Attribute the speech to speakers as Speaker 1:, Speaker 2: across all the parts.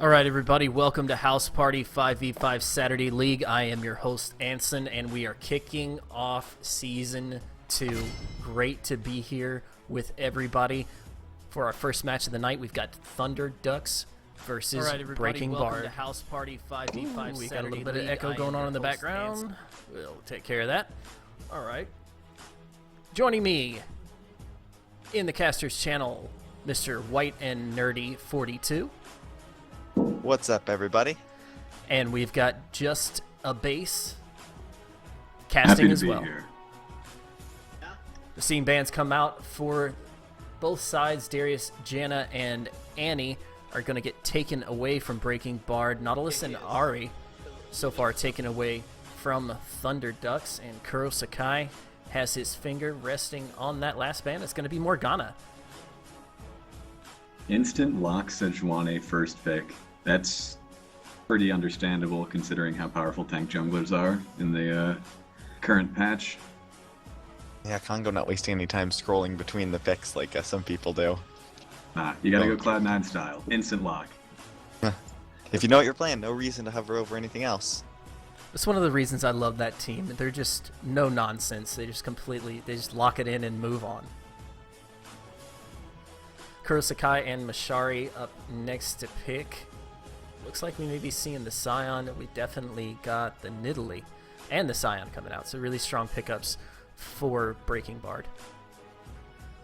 Speaker 1: All right, everybody, welcome to House Party 5v5 Saturday League. I am your host, Anson, and we are kicking off Season 2. Great to be here with everybody. For our first match of the night, we've got Thunder Ducks versus Breaking Bard. To House Party 5v5 we got a little bit of echo going on in the background. Anson. We'll take care of that. All right. Joining me in the Casters channel, Mr. White and Nerdy 42.
Speaker 2: What's up, everybody?
Speaker 1: And we've got Just a Base casting as well. Here. We're seeing bands come out for both sides. Darius, Jana, and Annie are going to get taken away from Breaking Bard. Nautilus and Ari so far taken away from Thunder Ducks. And Kuro Sakai has his finger resting on that last band. It's going to be Morgana.
Speaker 3: Instant lock Sejuani first pick. That's pretty understandable considering how powerful tank junglers are in the current patch.
Speaker 2: Yeah, Congo not wasting any time scrolling between the picks like some people do.
Speaker 3: You gotta go Cloud9 style. Instant lock.
Speaker 2: If you know what you're playing, no reason to hover over anything else.
Speaker 1: It's one of the reasons I love that team. They're just no nonsense. They just lock it in and move on. Kurosakai and Mashari up next to pick. Looks like we may be seeing the Scion. We definitely got the Nidalee and the Scion coming out. So really strong pickups for Breaking Bard.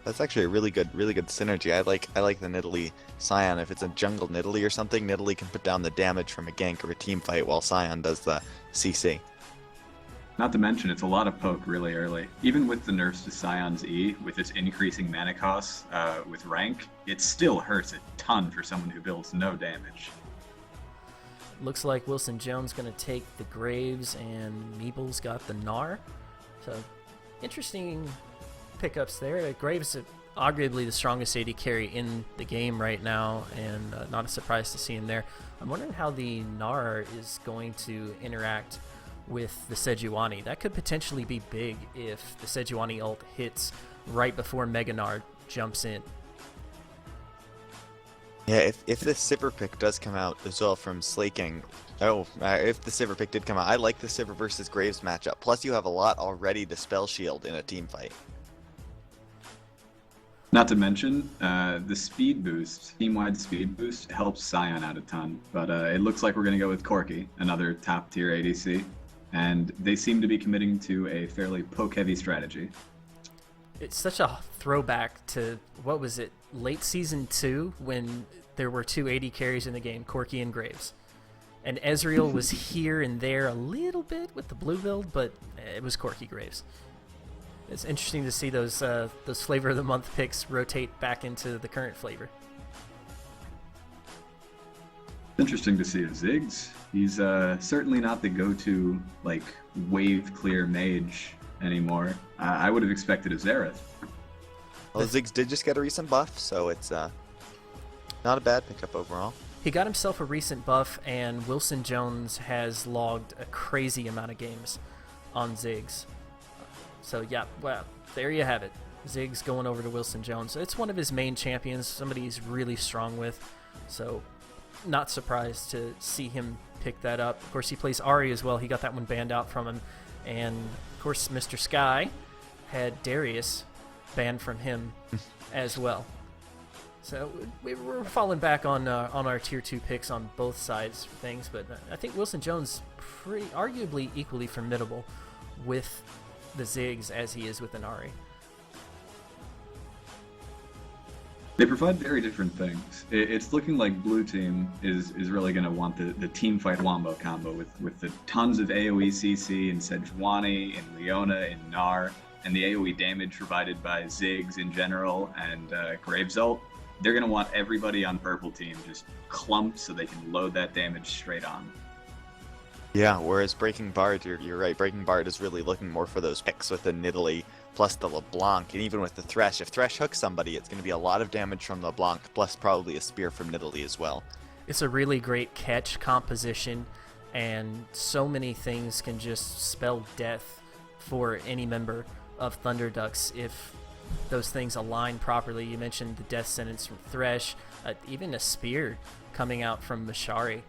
Speaker 2: That's actually a really good synergy. I like the Nidalee Scion. If it's a jungle Nidalee or something, Nidalee can put down the damage from a gank or a team fight while Scion does the CC.
Speaker 3: Not to mention, it's a lot of poke really early. Even with the nerfs to Scion's E, with its increasing mana costs with rank, it still hurts a ton for someone who builds no damage.
Speaker 1: Looks like Wilson Jones going to take the Graves, and Meebles got the Gnar. So, interesting pickups there. Graves is arguably the strongest AD carry in the game right now, and not a surprise to see him there. I'm wondering how the Gnar is going to interact with the Sejuani. That could potentially be big if the Sejuani ult hits right before Mega Gnar jumps in.
Speaker 2: Yeah, if the Sivir pick does come out as well from Slaking, if the Sivir pick did come out, I like the Sivir versus Graves matchup. Plus, you have a lot already to spell shield in a team fight.
Speaker 3: Not to mention, the speed boost, team-wide speed boost, helps Scion out a ton. But it looks like we're going to go with Corki, another top-tier ADC. And they seem to be committing to a fairly poke-heavy strategy. It's
Speaker 1: such a throwback to, what was it, late Season 2, when there were two AD carries in the game, Corki and Graves. And Ezreal was here and there a little bit with the blue build, but it was Corki Graves. It's interesting to see those Flavor of the Month picks rotate back into the current flavor.
Speaker 3: Interesting to see Ziggs. He's certainly not the go-to wave clear mage anymore. I would have expected a Xerath.
Speaker 2: Well, Ziggs did just get a recent buff, so it's not a bad pickup overall.
Speaker 1: He got himself a recent buff, and Wilson Jones has logged a crazy amount of games on Ziggs. So yeah, well, there you have it. Ziggs going over to Wilson Jones. It's one of his main champions, somebody he's really strong with. So not surprised to see him pick that up. Of course, he plays Ahri as well. He got that one banned out from him. And, of course, Mr. Sky had Darius banned from him as well. So we're falling back on our Tier 2 picks on both sides of things. But I think Wilson Jones arguably equally formidable with the Ziggs as he is with an Ahri.
Speaker 3: They provide very different things. It's looking like Blue Team is really going to want the team fight wombo combo with the tons of AoE CC and Sejuani and Leona and Gnar, and the AoE damage provided by Ziggs in general and Graves ult. They're going to want everybody on Purple Team just clumped so they can load that damage straight on.
Speaker 2: Yeah, whereas Breaking Bard, you're right, Breaking Bard is really looking more for those picks with the Nidalee plus the LeBlanc, and even with the Thresh. If Thresh hooks somebody, it's going to be a lot of damage from LeBlanc, plus probably a spear from Nidalee as well.
Speaker 1: It's a really great catch composition, and so many things can just spell death for any member of Thunder Ducks if those things align properly. You mentioned the death sentence from Thresh, even a spear coming out from Mashari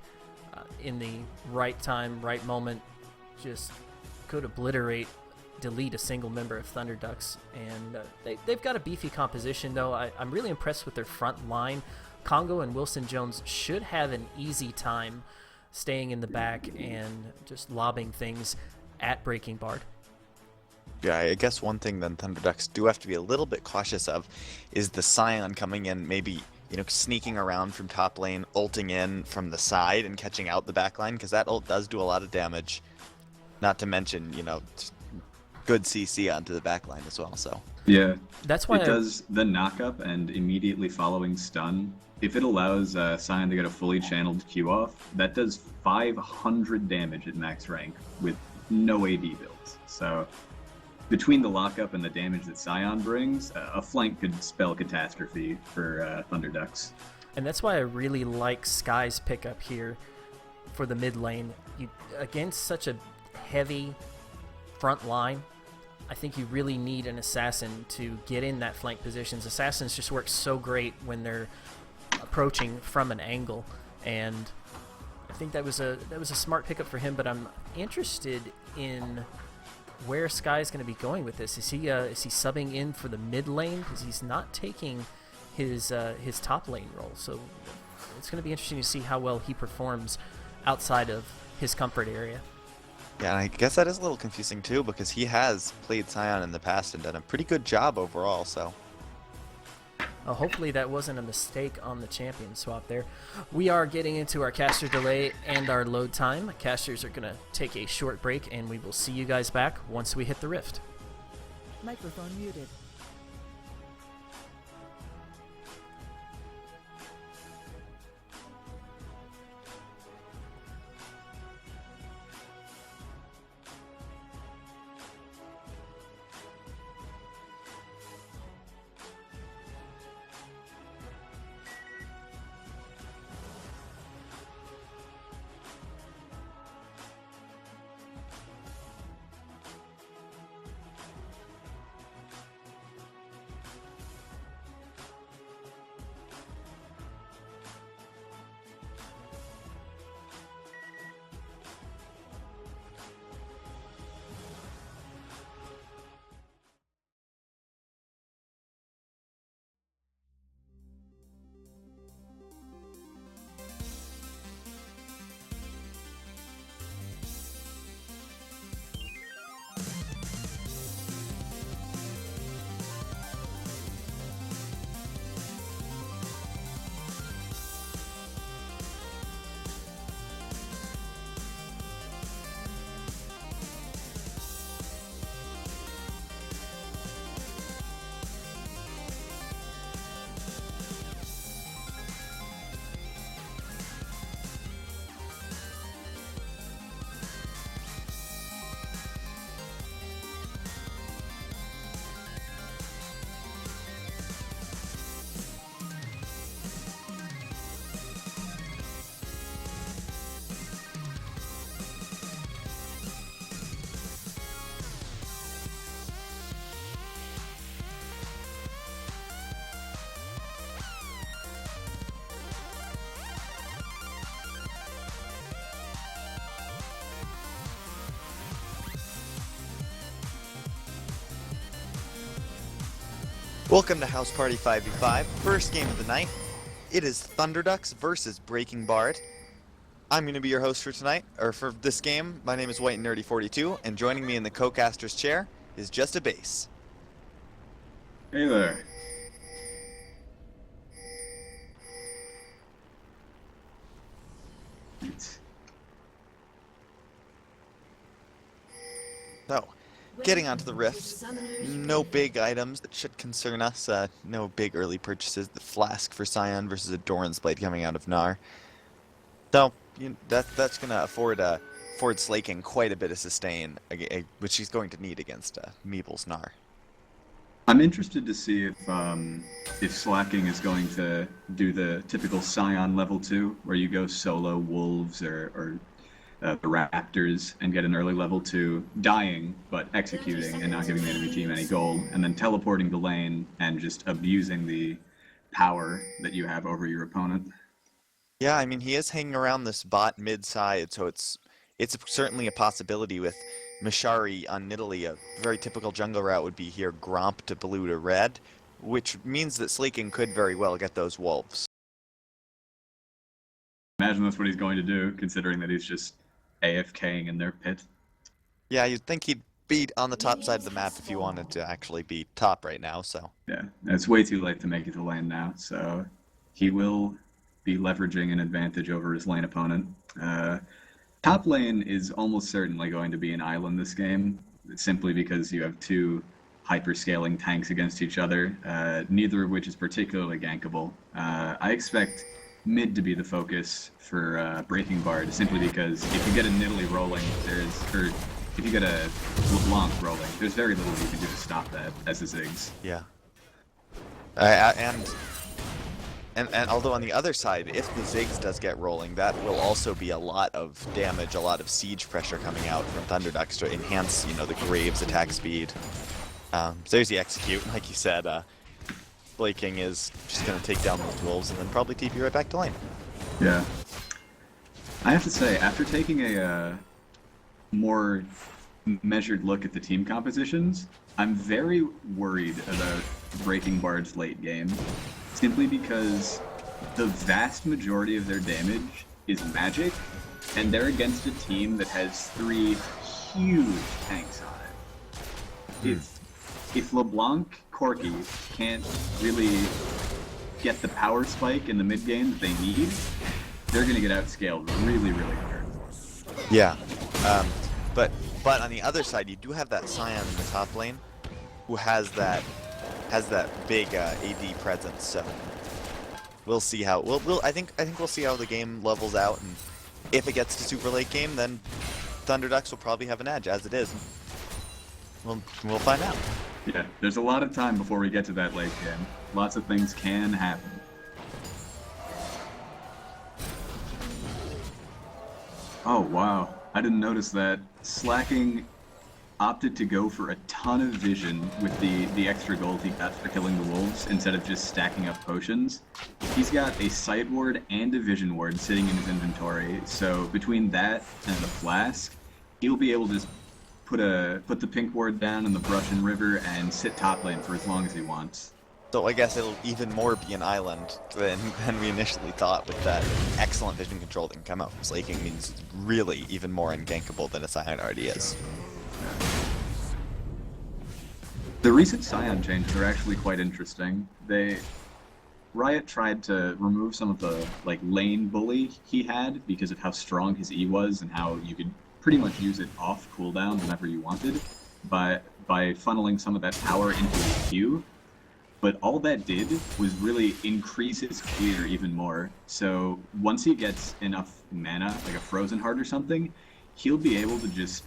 Speaker 1: in the right time, right moment, just could obliterate, delete a single member of Thunder Ducks. And they've got a beefy composition, though. I'm really impressed with their front line. Congo and Wilson Jones should have an easy time staying in the back and just lobbing things at Breaking Bard.
Speaker 2: Yeah, I guess one thing then Thunder Ducks do have to be a little bit cautious of is the Scion coming in, maybe, sneaking around from top lane, ulting in from the side and catching out the back line, because that ult does do a lot of damage. Not to mention, good CC onto the back line as well, so.
Speaker 3: Yeah,
Speaker 1: that's why
Speaker 3: it does the knock-up and immediately following stun. If it allows Scion to get a fully channeled Q off, that does 500 damage at max rank with no AD builds. So between the lockup and the damage that Scion brings, a flank could spell catastrophe for Thunder Ducks.
Speaker 1: And that's why I really like Sky's pickup here for the mid lane. Against such a heavy front line, I think you really need an assassin to get in that flank positions. Assassins just work so great when they're approaching from an angle, and I think that was a smart pickup for him. But I'm interested in where Sky's going to be going with this. Is he subbing in for the mid lane, because he's not taking his top lane role? So it's going to be interesting to see how well he performs outside of his comfort area.
Speaker 2: Yeah, and I guess that is a little confusing too, because he has played Scion in the past and done a pretty good job overall, so.
Speaker 1: Hopefully that wasn't a mistake on the champion swap there. We are getting into our caster delay and our load time. Casters are going to take a short break, and we will see you guys back once we hit the rift.
Speaker 4: Microphone muted.
Speaker 2: Welcome to House Party 5v5, first game of the night. It is Thunder Ducks versus Breaking Bard. I'm going to be your host for tonight, or for this game. My name is White Nerdy 42, and joining me in the co-caster's chair is Just a Base.
Speaker 3: Hey there.
Speaker 2: So, getting onto the rift, no big items that should concern us, no big early purchases. The Flask for Scion versus a Doran's Blade coming out of Gnar. So, that's going to afford Slaking quite a bit of sustain, which he's going to need against Meeble's Gnar.
Speaker 3: I'm interested to see if Slacking is going to do the typical Scion level 2, where you go solo Wolves or the Raptors and get an early level 2, dying but executing and not giving the enemy team any gold, and then teleporting to lane and just abusing the power that you have over your opponent.
Speaker 2: Yeah, I mean he is hanging around this bot mid side, so it's certainly a possibility with Mishari on Nidalee. A very typical jungle route would be here Gromp to blue to red, which means that Slaking could very well get those wolves.
Speaker 3: Imagine that's what he's going to do, considering that he's just AFKing in their pit.
Speaker 2: Yeah, you'd think he'd be on the top side of the map if he wanted to actually be top right now, so.
Speaker 3: Yeah, it's way too late to make it to lane now, so he will be leveraging an advantage over his lane opponent. Top lane is almost certainly going to be an island this game, simply because you have two hyper-scaling tanks against each other, neither of which is particularly gankable. I expect mid to be the focus for Breaking Bard, simply because if you get a Nidalee rolling, if you get a LeBlanc rolling, there's very little you can do to stop that as a Ziggs.
Speaker 2: Yeah. And although on the other side, if the Ziggs does get rolling, that will also be a lot of damage, a lot of siege pressure coming out from Thunderducks to enhance, you know, the Graves attack speed. So there's the execute, like you said. Slaking is just going to take down those wolves and then probably TP right back to lane.
Speaker 3: Yeah. I have to say, after taking a more measured look at the team compositions, I'm very worried about Breaking Bard's late game, simply because the vast majority of their damage is magic, and they're against a team that has 3 huge tanks on it. If LeBlanc Corki can't really get the power spike in the mid game that they need, they're going to get outscaled really, really hard.
Speaker 2: Yeah. But on the other side, you do have that Scion in the top lane, who has that big AD presence. So we'll see how I think we'll see how the game levels out, and if it gets to super late game, then Thunderducks will probably have an edge. As it is, we'll find out.
Speaker 3: Yeah, there's a lot of time before we get to that late game. Lots of things can happen. Oh wow, I didn't notice that. Slaking opted to go for a ton of vision with the extra gold he got for killing the wolves instead of just stacking up potions. He's got a sight ward and a vision ward sitting in his inventory, so between that and the flask, he'll be able to just put the pink ward down in the brush and river and sit top lane for as long as he wants.
Speaker 2: So I guess it'll even more be an island than we initially thought, with that excellent vision control that can come out from Slaking. Means it's really even more ungankable than a Scion already is.
Speaker 3: The recent Scion changes are actually quite interesting. Riot tried to remove some of the lane bully he had because of how strong his E was and how you could pretty much use it off cooldown whenever you wanted, by funneling some of that power into his Q. But all that did was really increase his clear even more. So once he gets enough mana, like a Frozen Heart or something, he'll be able to just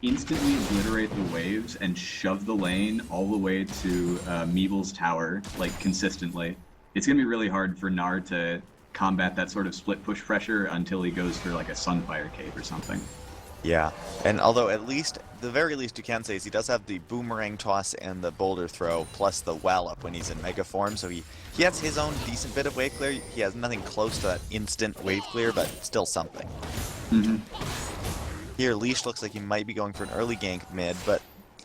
Speaker 3: instantly obliterate the waves and shove the lane all the way to Meeble's tower, consistently. It's going to be really hard for Gnar to combat that sort of split push pressure until he goes for a Sunfire Cave or something.
Speaker 2: Yeah, and although the very least you can say is he does have the boomerang toss and the boulder throw, plus the wallop when he's in mega form, so he has his own decent bit of wave clear. He has nothing close to that instant wave clear, but still something.
Speaker 3: Mm-hmm.
Speaker 2: Here, Leash looks like he might be going for an early gank mid, but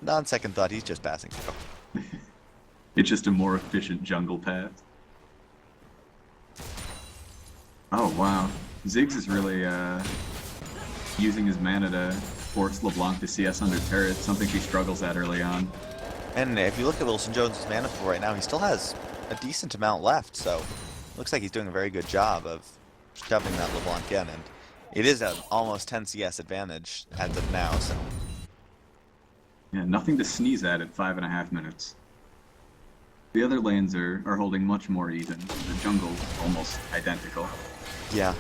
Speaker 2: on second thought, he's just passing through.
Speaker 3: It's just a more efficient jungle path. Oh wow, Ziggs is really using his mana to force LeBlanc to CS under turret, something he struggles at early on.
Speaker 2: And if you look at Wilson Jones' mana pool right now, he still has a decent amount left, so looks like he's doing a very good job of shoving that LeBlanc in, and it is an almost 10 CS advantage as of now, so.
Speaker 3: Yeah, nothing to sneeze at 5.5 minutes. The other lanes are holding much more even. The jungle's almost identical.
Speaker 2: Yeah,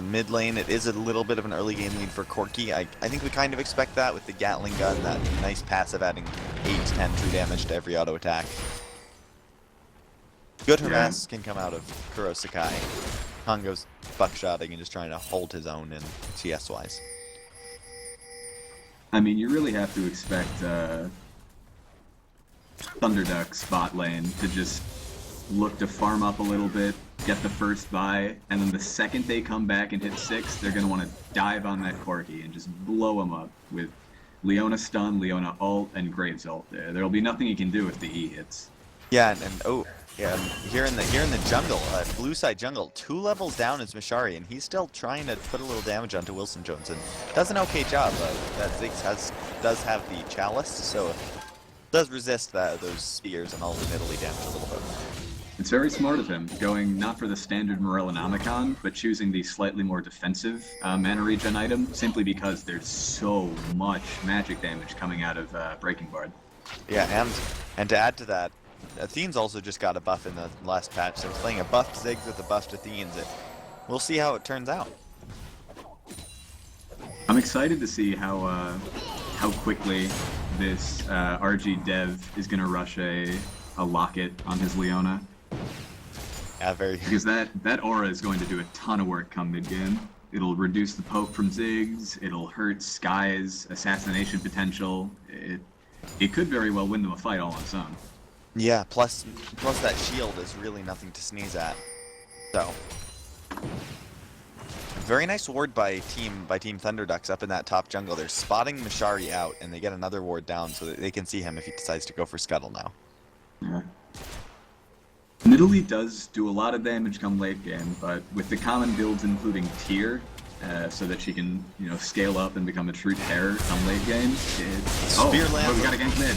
Speaker 2: mid lane, it is a little bit of an early game lead for Corki. I think we kind of expect that with the Gatling gun, that nice passive adding 8 to 10 true damage to every auto attack. Good harass can come out of Kuro Sakai. Hongo's buckshotting and just trying to hold his own in CS-wise.
Speaker 3: I mean, you really have to expect Thunderduck's bot lane to just look to farm up a little bit, get the first buy, and then the second they come back and hit 6, they're going to want to dive on that Corki and just blow him up with Leona stun, Leona ult, and Graves ult. There'll be nothing he can do if the E hits.
Speaker 2: Yeah, and oh, yeah, here in the jungle, blue side jungle, 2 levels down is Mishari, and he's still trying to put a little damage onto Wilson Jones, and does an okay job. That Ziggs does have the chalice, so does resist those spears and all the Nidalee damage a little bit.
Speaker 3: It's very smart of him, going not for the standard Morellonomicon, but choosing the slightly more defensive mana regen item, simply because there's so much magic damage coming out of Breaking Bard.
Speaker 2: Yeah, and to add to that, Athene's also just got a buff in the last patch, so he's playing a buffed Ziggs with a buffed Athene's. We'll see how it turns out.
Speaker 3: I'm excited to see how quickly this RG dev is going to rush a Locket on his Leona.
Speaker 2: Yeah, very.
Speaker 3: Because that aura is going to do a ton of work come mid-game. It'll reduce the poke from Ziggs, it'll hurt Skye's assassination potential. It could very well win them a fight all on its own.
Speaker 2: Yeah, plus that shield is really nothing to sneeze at. So, very nice ward by Team Thunderducks up in that top jungle. They're spotting Mishari out, and they get another ward down so that they can see him if he decides to go for Scuttle now.
Speaker 3: Yeah. Nidalee does do a lot of damage come late game, but with the common builds including Tear, so that she can, scale up and become a true terror come late game.
Speaker 2: Spear lands.
Speaker 3: We got a gank mid.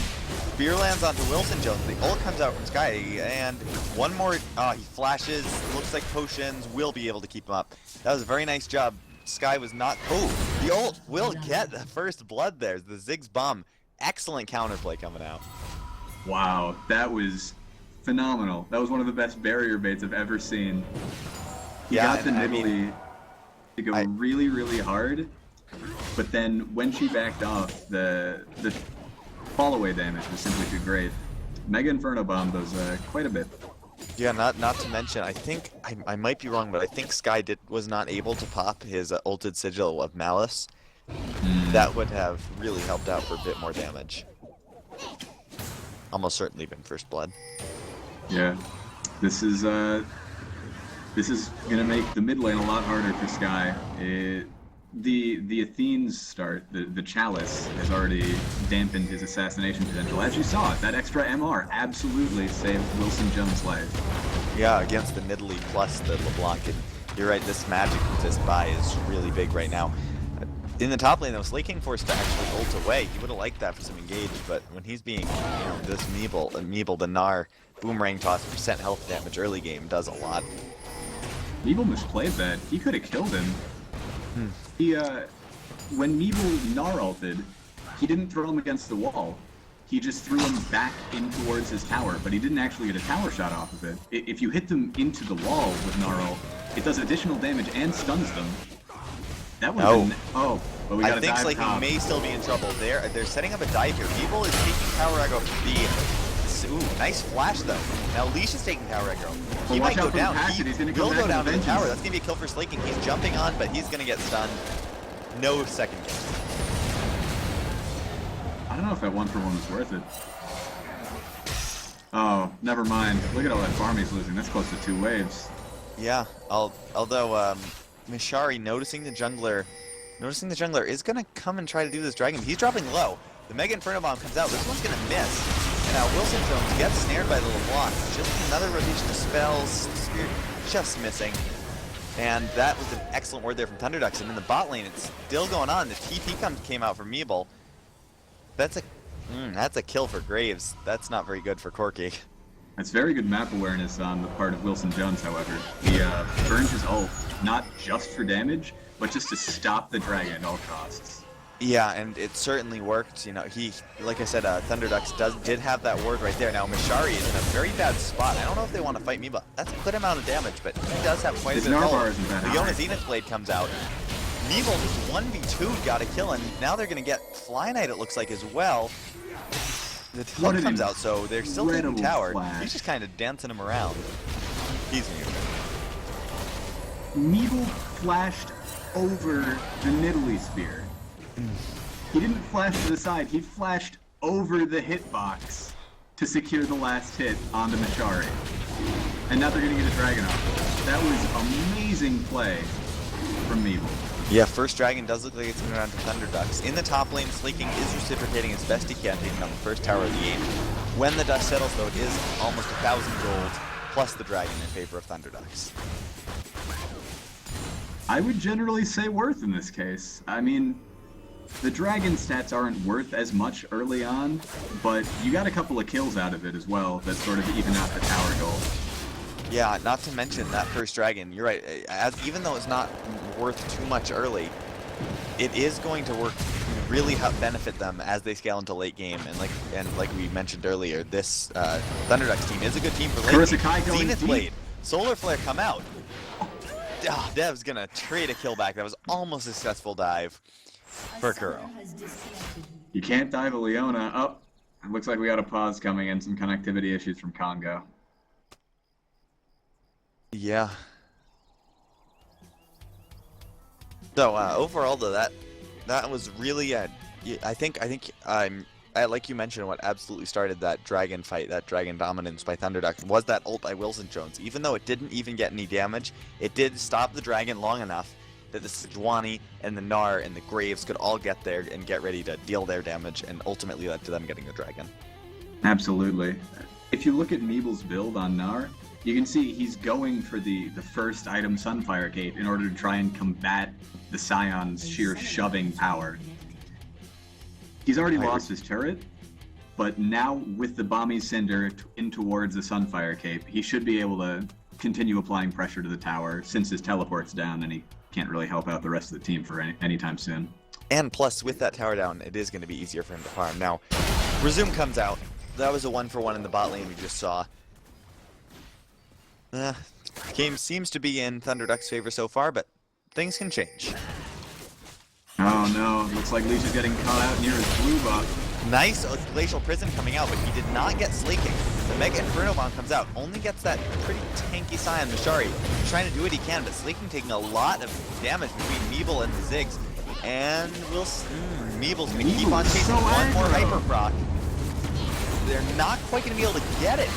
Speaker 2: Spear lands onto Wilson Jones. The ult comes out from Skye, and one more. He flashes. Looks like potions. Will be able to keep him up. That was a very nice job. Skye was not. Oh, the ult will get the first blood there. The Ziggs bomb. Excellent counterplay coming out.
Speaker 3: Wow, that was phenomenal. That was one of the best barrier baits I've ever seen. He got the Nidalee to go really, really hard, but then when she backed off, the fall away damage was simply too great. Mega Inferno Bomb does quite a bit.
Speaker 2: Yeah, not to mention, I think I might be wrong, but I think Skye was not able to pop his ulted Sigil of Malice. That would have really helped out for a bit more damage. Almost certainly been first blood.
Speaker 3: Yeah, this is gonna make the mid lane a lot harder for Skye. The Athene's start, the Chalice, has already dampened his assassination potential. As you saw, that extra MR absolutely saved Wilson Jones' life.
Speaker 2: Yeah, against the Nidalee plus the LeBlanc, and you're right, this magic resist buy is really big right now. In the top lane, though, Slaking forced to actually ult away. He would have liked that for some engage, but when he's being, this Meeble the Gnar boomerang toss % health damage early game does a lot.
Speaker 3: Meeble misplayed that. He could have killed him. He, when Meeble Gnar ulted, he didn't throw him against the wall. He just threw him back in towards his tower, but he didn't actually get a tower shot off of it. If you hit them into the wall with Gnar ult, it does additional damage and stuns them. That would have been... Oh, but we got a dive.
Speaker 2: I think Slaking may still be in trouble. They're setting up a dive here. Meeble is taking tower aggro. Ooh, nice flash though. Now Leash is taking tower aggro. He might go down. He will go down to the tower. That's gonna be a kill for Slaking. He's jumping on, but he's gonna get stunned. No second kill.
Speaker 3: I don't know if that 1-for-1 was worth it. Oh, never mind. Look at all that farm he's losing. That's close to 2 waves.
Speaker 2: Yeah, although Mishari noticing the jungler is gonna come and try to do this dragon. He's dropping low. The Mega Inferno Bomb comes out. This one's gonna miss. And now Wilson Jones gets snared by the LeBlanc. Just another rotation of spells. Spear just missing. And that was an excellent word there from Thunderducks. And in the bot lane, it's still going on. The TP came out from Meeble. That's a kill for Graves. That's not very good for Corki.
Speaker 3: That's very good map awareness on the part of Wilson Jones, however. He burned his ult, not just for damage, but just to stop the dragon at all costs.
Speaker 2: Yeah, and it certainly worked. He, like I said, Thunderducks did have that ward right there. Now Mishari is in a very bad spot. I don't know if they want to fight Meeble. That's a good amount of damage, but he does have quite a bit of health. Leona Zenith Blade comes out. Meeble just 1v2 got a kill, and now they're going to get Fly Knight, it looks like, as well. The Tug comes out, so they're still taking tower.
Speaker 3: Flash.
Speaker 2: He's just kind of dancing him around. He's new.
Speaker 3: Meeble flashed over the Nidalee spear. He didn't flash to the side, he flashed over the hitbox to secure the last hit onto Mishari. And now they're gonna get a dragon off. That was amazing play from Meeble.
Speaker 2: Yeah, first dragon does look like it's going around to Thunder Ducks. In the top lane, Slaking is reciprocating as best he can, taking on the first tower of the game. When the dust settles, though, it is almost 1,000 gold, plus the dragon in favor of Thunder Ducks.
Speaker 3: I would generally say worth in this case. I mean, the dragon stats aren't worth as much early on, but you got a couple of kills out of it as well that sort of even out the tower goal.
Speaker 2: Yeah, not to mention that first dragon, you're right, even though it's not worth too much early, it is going to really help benefit them as they scale into late game. And like we mentioned earlier, this Thunder Ducks team is a good team for late game. Zenith Blade, Solar Flare come out. Dev's gonna trade a kill back. That was almost a successful dive for Kuro.
Speaker 3: You can't dive a Leona. Oh, it looks like we got a pause coming in, some connectivity issues from Congo.
Speaker 2: Yeah. So overall, though, that was really I think like you mentioned, what absolutely started that dragon fight, that dragon dominance by Thunder Ducks, was that ult by Wilson Jones. Even though it didn't even get any damage, it did stop the dragon long enough that the Sejuani and the Gnar and the Graves could all get there and get ready to deal their damage, and ultimately led to them getting the dragon.
Speaker 3: Absolutely. If you look at Meeble's build on Gnar, you can see he's going for the first item Sunfire Cape in order to try and combat the Scion's sheer shoving power. He's already lost his turret, but now with the Bomby Cinder in towards the Sunfire Cape, he should be able to continue applying pressure to the tower since his teleport's down and he can't really help out the rest of the team for anytime soon.
Speaker 2: And plus, with that tower down, it is going to be easier for him to farm. Now, Resume comes out. That was a 1-for-1 in the bot lane we just saw. Game seems to be in Thunder Duck's favor so far, but things can change.
Speaker 3: Oh no, looks like Leech is getting caught out near his blue buff.
Speaker 2: Nice Glacial Prison coming out, but he did not get Slaking. The Mega Inferno Bomb comes out, only gets that pretty tanky Scion Mashari. He's trying to do what he can, but Slaking taking a lot of damage between Meeble and the Ziggs. And Meeble's going to keep on chasing one more Hyper Proc. They're not quite going to be able to get it.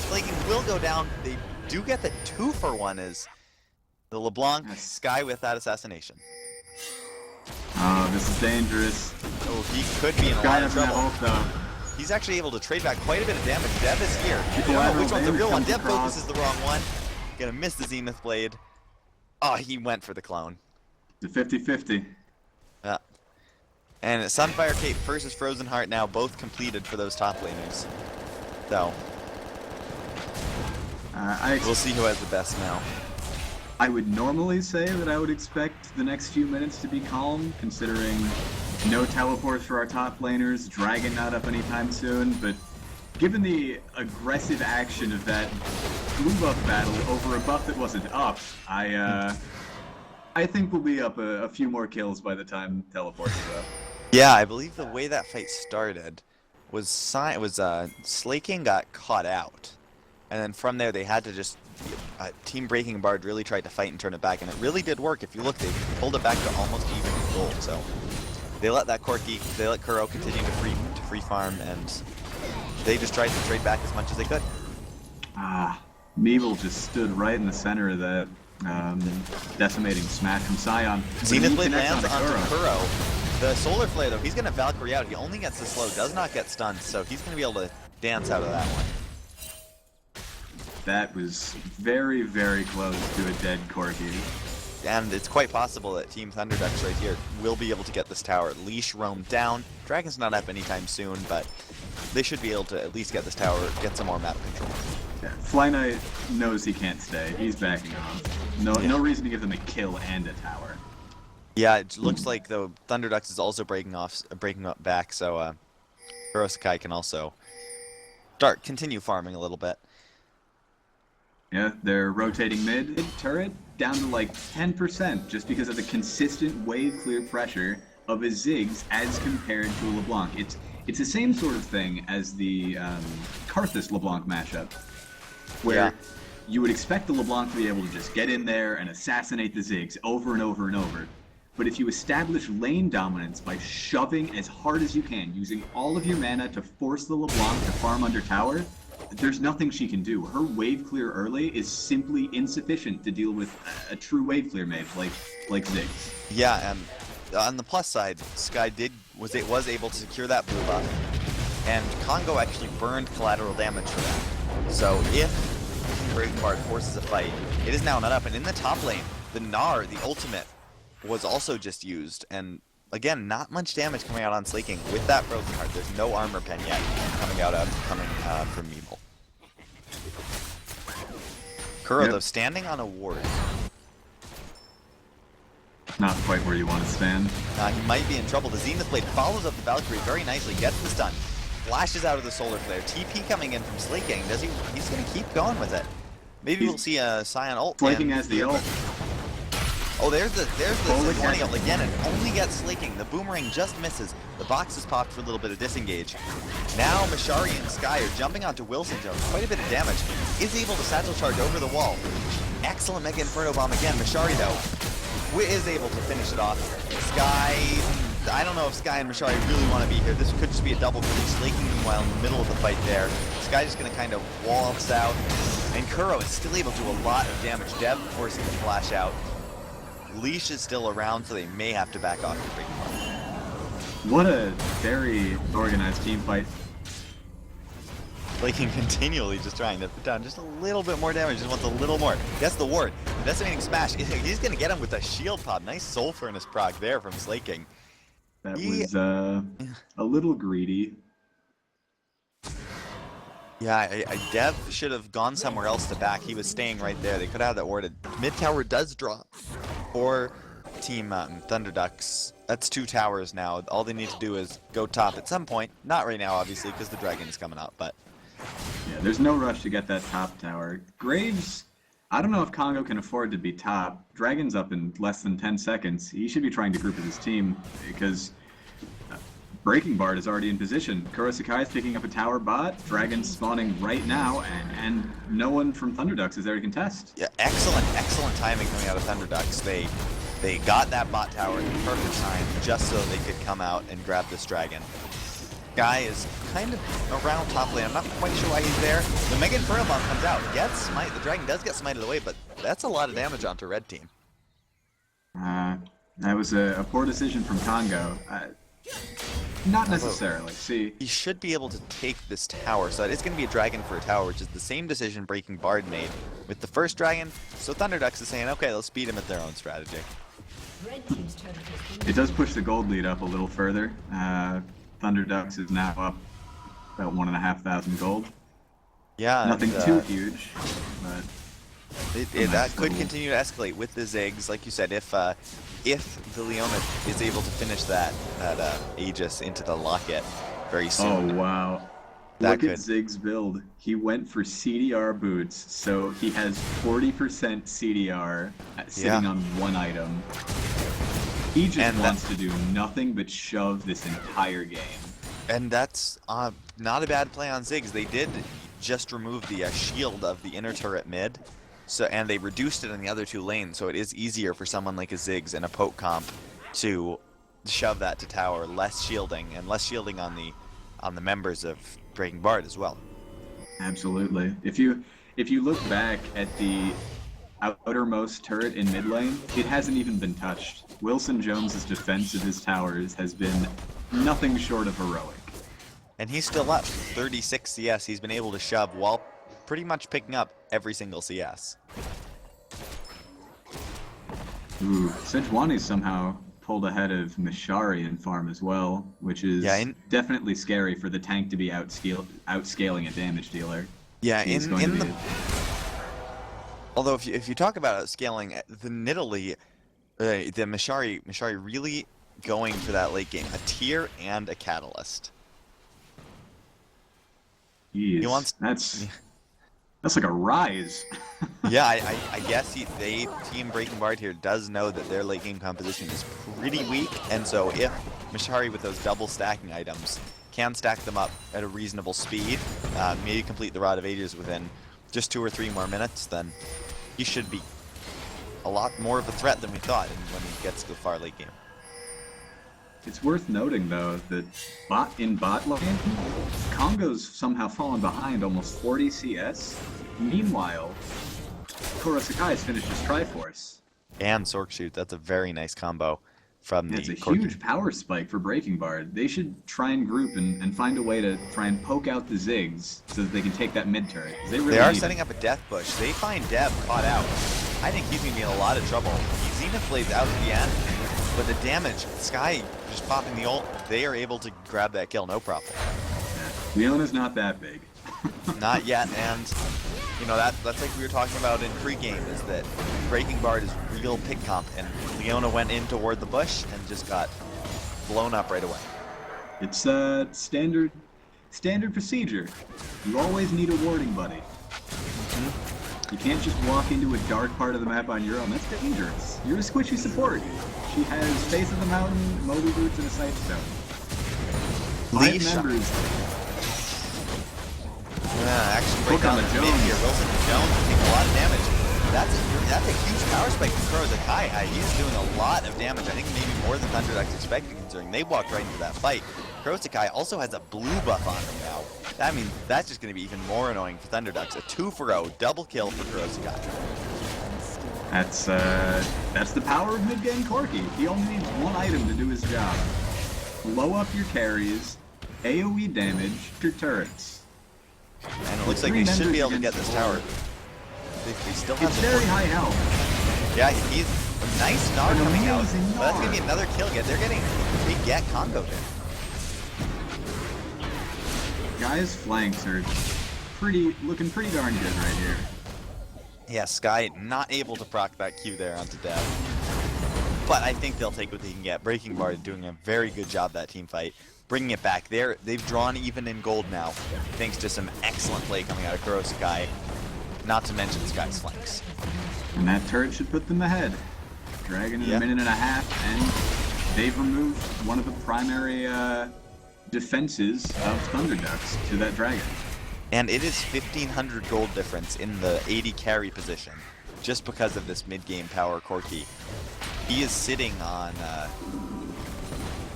Speaker 2: Slaking will go down. They do get the 2-for-1 as the LeBlanc Sky with that assassination.
Speaker 3: Oh, this is dangerous.
Speaker 2: Oh, he could be in a lot of trouble. He's actually able to trade back quite a bit of damage. Dev is here. I don't know which one's the real one. Dev focuses the wrong one. Gonna miss the Zenith Blade. Oh, he went for the clone.
Speaker 3: It's a 50-50.
Speaker 2: Yeah. And Sunfire Cape versus Frozen Heart now both completed for those top laners. So, we'll see who has the best now.
Speaker 3: I would normally say that I would expect the next few minutes to be calm, considering no teleports for our top laners, Dragon not up anytime soon, but given the aggressive action of that blue buff battle over a buff that wasn't up, I think we'll be up a few more kills by the time teleports are up.
Speaker 2: Yeah, I believe the way that fight started was Slaking got caught out, and then from there they had to just Team Breaking Bard really tried to fight and turn it back, and it really did work. If you look, they pulled it back to almost even gold. So they let that Corki, they let Kuro continue to free farm, and they just tried to trade back as much as they could.
Speaker 3: Meeble just stood right in the center of that decimating smash from Scion.
Speaker 2: Zenith Blade lands onto Kuro. The Solar Flare, though, he's going to Valkyrie out. He only gets the slow, does not get stunned, so he's going to be able to dance out of that one.
Speaker 3: That was very, very close to a dead Corki.
Speaker 2: And it's quite possible that Team Thunder Ducks right here will be able to get this tower. Leash roam down. Dragon's not up anytime soon, but they should be able to at least get this tower, get some more map control.
Speaker 3: Yeah, Fly Knight knows he can't stay. He's backing off. No reason to give them a kill and a tower.
Speaker 2: Yeah, it looks like though Thunder Ducks is also breaking up back, so Kuro Sakai can also continue farming a little bit.
Speaker 3: Yeah, they're rotating mid turret down to like 10% just because of the consistent wave clear pressure of his Ziggs as compared to a LeBlanc. It's the same sort of thing as the Karthus LeBlanc matchup, where you would expect the LeBlanc to be able to just get in there and assassinate the Ziggs over and over and over. But if you establish lane dominance by shoving as hard as you can, using all of your mana to force the LeBlanc to farm under tower, there's nothing she can do. Her wave clear early is simply insufficient to deal with a true wave clear mage like Ziggs.
Speaker 2: Yeah, and on the plus side, Skye was able to secure that blue buff, and Congo actually burned collateral damage for that. So if Breaking Bard forces a fight, it is now not up. And in the top lane, the Gnar, the ultimate, was also just used, and again, not much damage coming out on Slaking with that Broken Heart. There's no armor pen yet coming from Meeble. Kuro,
Speaker 3: Yep.
Speaker 2: though, standing on a ward.
Speaker 3: Not quite where you want to stand.
Speaker 2: He might be in trouble. The Zenith Blade follows up the Valkyrie very nicely, gets the stun, flashes out of the Solar Flare. TP coming in from Slaking. He's going to keep going with it. Maybe we'll see a Scion ult.
Speaker 3: Slaking has the ult.
Speaker 2: Oh, there's the
Speaker 3: Holy
Speaker 2: Sejuani
Speaker 3: cow.
Speaker 2: ult again, and only gets Slaking. The boomerang just misses. The box is popped for a little bit of disengage. Now Mashari and Skye are jumping onto Wilson Jones. Quite a bit of damage. Is able to satchel charge over the wall. Excellent Mega Inferno Bomb again. Mashari, though, is able to finish it off. Skye, I don't know if Skye and Mashari really want to be here. This could just be a double kill. Slaking, meanwhile, in the middle of the fight there. Skye just going to kind of waltz out. And Kuro is still able to do a lot of damage. Dev forcing the flash out. Leash is still around, so they may have to back off the Breaking Bard.
Speaker 3: What a very organized team fight.
Speaker 2: Slaking continually just trying to put down just a little bit more damage, just wants a little more. Gets the ward. Decimating Smash. He's going to get him with a shield pop. Nice Soul Furnace proc there from Slaking.
Speaker 3: That was a little greedy.
Speaker 2: Yeah, Dev should have gone somewhere else to back. He was staying right there. They could have that warded. Mid tower does drop for Team Thunder Ducks. That's 2 towers now. All they need to do is go top at some point. Not right now, obviously, because the dragon is coming up, but
Speaker 3: Yeah, there's no rush to get that top tower. Graves, I don't know if Congo can afford to be top. Dragon's up in less than 10 seconds. He should be trying to group with his team because Breaking Bard is already in position. Kuro Sakai is picking up a tower bot. Dragon's spawning right now, and no one from Thunder Ducks is there to contest.
Speaker 2: yeah, excellent timing coming out of Thunder Ducks. They got that bot tower at the perfect time just so they could come out and grab this dragon. Guy is kind of around top lane. I'm not quite sure why he's there. The Mega Inferno Bomb comes out, gets smite. The dragon does get smited away, but that's a lot of damage onto red team.
Speaker 3: That was a poor decision from Congo. Not necessarily. See,
Speaker 2: He should be able to take this tower, so it's going to be a dragon for a tower, which is the same decision Breaking Bard made with the first dragon. So Thunder Ducks is saying, okay, let's beat him at their own strategy.
Speaker 3: it does push the gold lead up a little further. Thunder Ducks is now up about 1,500 gold.
Speaker 2: Yeah,
Speaker 3: Nothing
Speaker 2: and,
Speaker 3: too huge, but
Speaker 2: that could continue to escalate with the Ziggs, like you said. If the Leona is able to finish that Aegis into the locket very
Speaker 3: oh
Speaker 2: soon.
Speaker 3: wow.
Speaker 2: That
Speaker 3: Look
Speaker 2: could-
Speaker 3: at Ziggs' build. He went for CDR boots, so he has 40% CDR sitting
Speaker 2: Yeah.
Speaker 3: on one item. He just
Speaker 2: And
Speaker 3: wants to do nothing but shove this entire game.
Speaker 2: And that's not a bad play on Ziggs. They did just remove the shield of the inner turret mid, and they reduced it in the other 2 lanes, so it is easier for someone like a Ziggs and a poke comp to shove that to tower, less shielding on the members of Breaking Bard as well.
Speaker 3: Absolutely. If you look back at the outermost turret in mid lane, it hasn't even been touched. Wilson Jones's defense of his towers has been nothing short of heroic.
Speaker 2: And he's still up 36 CS. He's been able to shove while pretty much picking up every single CS.
Speaker 3: Ooh, Sejuani somehow pulled ahead of Mashari in farm as well, which is definitely scary for the tank to be outscaling a damage dealer.
Speaker 2: Yeah,
Speaker 3: He's
Speaker 2: in
Speaker 3: going to
Speaker 2: the
Speaker 3: be-
Speaker 2: although if you talk about scaling, the Nidalee, the Mashari really going for that late game, a tier and a catalyst.
Speaker 3: Jeez,
Speaker 2: He wants-
Speaker 3: that's like a rise.
Speaker 2: Yeah, I guess Team Breaking Bard here does know that their late game composition is pretty weak, and so if Mashari with those double stacking items can stack them up at a reasonable speed, maybe complete the Rod of Ages within just 2 or 3 more minutes, then he should be a lot more of a threat than we thought when he gets to the far late game.
Speaker 3: It's worth noting though that in bot lane, Congo's somehow fallen behind almost 40 CS. Meanwhile, Kuro Sakai has finished his Triforce.
Speaker 2: And Sork Shoot, that's a very nice combo from
Speaker 3: It's
Speaker 2: the
Speaker 3: a
Speaker 2: Corki.
Speaker 3: huge power spike for Breaking Bard. They should try and group and find a way to try and poke out the Ziggs so that they can take that mid turret. They really
Speaker 2: They are
Speaker 3: need
Speaker 2: setting
Speaker 3: it.
Speaker 2: up a death push. They find Dev caught out. I think he's going to be in a lot of trouble. Zenith Blade's out at the end, but the damage, Sky just popping the ult, they are able to grab that kill, no problem.
Speaker 3: Yeah. Leona's not that big.
Speaker 2: Not yet, and you know that's like we were talking about in pregame, is that Breaking Bard is real pick comp, and Leona went in toward the bush and just got blown up right away.
Speaker 3: It's standard procedure. You always need a warding buddy. You can't just walk into a dark part of the map on your own. That's dangerous. You're a squishy support. She has Face of the Mountain, Moby Boots, and a Sightstone.
Speaker 2: Lee
Speaker 3: 5
Speaker 2: shot.
Speaker 3: members.
Speaker 2: Action break
Speaker 3: Look
Speaker 2: on
Speaker 3: on
Speaker 2: the
Speaker 3: the
Speaker 2: mid
Speaker 3: Jones.
Speaker 2: here. Wilson Jones taking a lot of damage. That's a huge power spike from Kuro Sakai. He's doing a lot of damage. I think maybe more than Thunderduck's expected, considering they walked right into that fight. Kuro Sakai also has a blue buff on him now. That means that's just going to be even more annoying for Thunderducks. A 2-for-0 double kill for Kuro Sakai.
Speaker 3: That's the power of mid-game Corki. He only needs one item to do his job. Blow up your carries, AoE damage your turrets.
Speaker 2: And it looks like they should be able to get this tower. They still have
Speaker 3: It's
Speaker 2: the
Speaker 3: very high health.
Speaker 2: Yeah, he's a nice Gnar
Speaker 3: An
Speaker 2: coming out.
Speaker 3: amazing
Speaker 2: But that's going to be
Speaker 3: Gnar.
Speaker 2: another kill. They're getting big get Congo there.
Speaker 3: Guys' flanks are looking pretty darn good right here.
Speaker 2: Yeah, Sky not able to proc that Q there onto Dev. But I think they'll take what they can get. Breaking Bard doing a very good job that team fight. Bringing it back. They've drawn even in gold now, thanks to some excellent play coming out of Kuro Sakai. Not to mention Sky's flanks.
Speaker 3: And that turret should put them ahead. Dragon in
Speaker 2: Yeah.
Speaker 3: a minute and a half, and they've removed one of the primary defenses of Thunderducks to that dragon.
Speaker 2: And it is 1,500 gold difference in the 80 carry position, just because of this mid-game power Corki. He is sitting on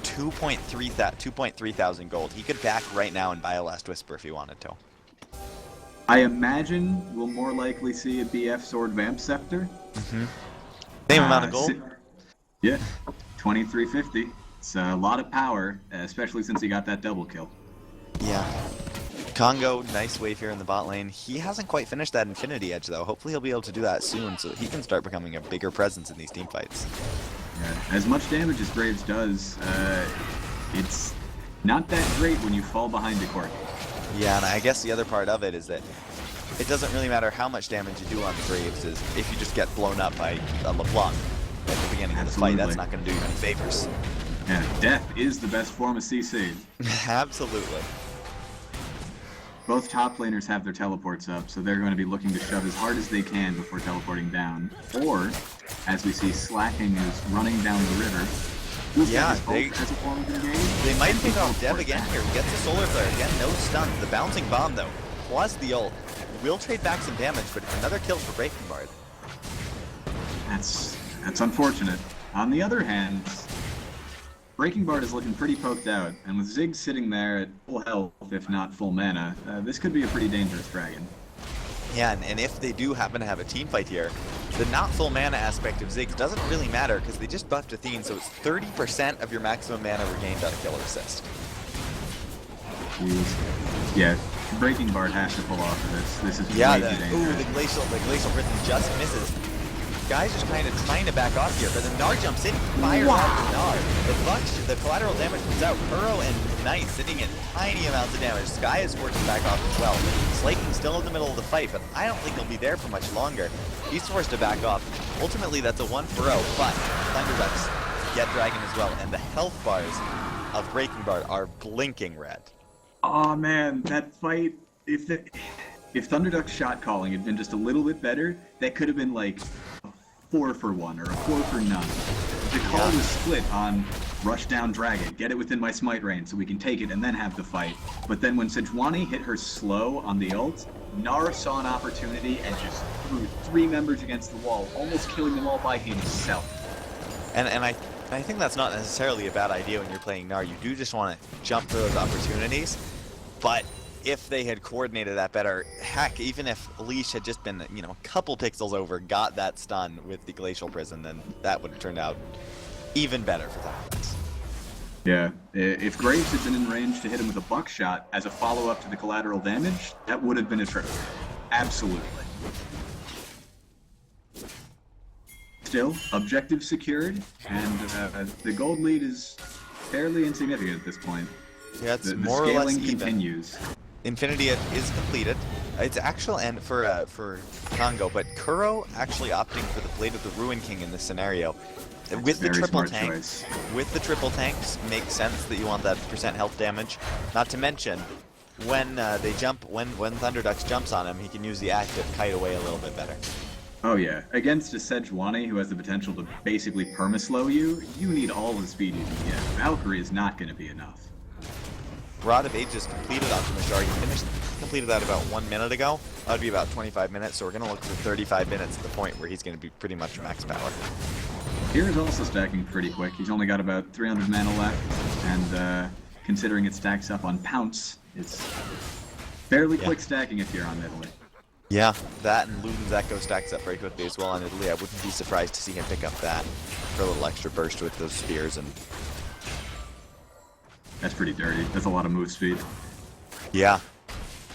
Speaker 2: 2.3 thousand gold. He could back right now and buy a Last Whisper if he wanted to.
Speaker 3: I imagine we'll more likely see a BF Sword Vamp Scepter.
Speaker 2: Same amount of gold.
Speaker 3: Yeah, 2350. It's a lot of power, especially since he got that double kill.
Speaker 2: Yeah. Congo, nice wave here in the bot lane. He hasn't quite finished that Infinity Edge though. Hopefully he'll be able to do that soon so that he can start becoming a bigger presence in these team fights.
Speaker 3: Yeah. As much damage as Graves does, it's not that great when you fall behind a Corki.
Speaker 2: Yeah, and I guess the other part of it is that it doesn't really matter how much damage you do on the Graves, is if you just get blown up by a LeBlanc at the beginning of the fight, that's
Speaker 3: Absolutely.
Speaker 2: not going to do you any favors.
Speaker 3: Yeah, death is the best form of CC.
Speaker 2: Absolutely.
Speaker 3: Both top laners have their teleports up, so they're going to be looking to shove as hard as they can before teleporting down. Or, as we see, Slacking is running down the river. Who's got
Speaker 2: Yeah,
Speaker 3: his ult as a form of engage?
Speaker 2: They might pick off Dev
Speaker 3: Teleport
Speaker 2: again
Speaker 3: back.
Speaker 2: here. He gets the solar flare again, no stuns. The bouncing bomb though, plus the ult, will trade back some damage, but it's another kill for Breaking Bard.
Speaker 3: That's unfortunate. On the other hand, Breaking Bard is looking pretty poked out, and with Ziggs sitting there at full health, if not full mana, this could be a pretty dangerous dragon.
Speaker 2: Yeah, and if they do happen to have a team fight here, the not full mana aspect of Ziggs doesn't really matter because they just buffed Athene, so it's 30% of your maximum mana regained on a killer assist.
Speaker 3: Jeez. Yeah, Breaking Bard has to pull off of this. This is
Speaker 2: Yeah,
Speaker 3: way too dangerous.
Speaker 2: the glacial rhythm just misses. Guy's just kind of trying to back off here, but the Gnar jumps in, fires off the Gnar. The collateral damage comes out. Kuro and Knight sitting at tiny amounts of damage. Sky is forced to back off as well. Slaking's still in the middle of the fight, but I don't think he'll be there for much longer. He's forced to back off. Ultimately, that's a 1-for-0, but Thunderducks get Dragon as well, and the health bars of Breaking Bard are blinking red.
Speaker 3: Oh man, that fight, if Thunderduck's shot calling had been just a little bit better, that could have been like a 4-for-1 or a 4-for-none. The call was split on rush down Dragon, get it within my smite range so we can take it and then have the fight. But then when Sejuani hit her slow on the ult, Nara saw an opportunity and just threw 3 members against the wall, almost killing them all by himself.
Speaker 2: And I I think that's not necessarily a bad idea when you're playing Gnar. You do just want to jump for those opportunities, but if they had coordinated that better, heck, even if Leash had just been, you know, a couple pixels over, got that stun with the Glacial Prison, then that would have turned out even better for Thunderducks.
Speaker 3: Yeah, if Graves had been in range to hit him with a buckshot as a follow-up to the collateral damage, that would have been a trophy. Absolutely. Still, objective secured, and the gold lead is fairly insignificant at this point.
Speaker 2: Yeah, it's
Speaker 3: The
Speaker 2: more or less
Speaker 3: scaling
Speaker 2: even.
Speaker 3: continues.
Speaker 2: Infinity is completed. It's actual end for Congo, but Kuro actually opting for the Blade of the Ruin King in this scenario. With the
Speaker 3: Very
Speaker 2: triple
Speaker 3: smart
Speaker 2: tank,
Speaker 3: choice.
Speaker 2: with the triple tanks, makes sense that you want that percent health damage. Not to mention, when when Thunderducks jumps on him, he can use the active kite away a little bit better.
Speaker 3: Oh yeah, against a Sejuani who has the potential to basically perma-slow you, you need all the speed you can get. Valkyrie is not going to be enough.
Speaker 2: Rod of Ages completed onto Mashari. He completed that about 1 minute ago. That would be about 25 minutes, so we're going to look for 35 minutes at the point where he's going to be pretty much max power.
Speaker 3: Here is also stacking pretty quick. He's only got about 300 mana left, and considering it stacks up on Pounce, it's fairly quick stacking if you're on Italy.
Speaker 2: Yeah, that and Luden's Echo stacks up very quickly as well on Italy. I wouldn't be surprised to see him pick up that for a little extra burst with those spears. And
Speaker 3: That's pretty dirty. That's a lot of move speed.
Speaker 2: yeah,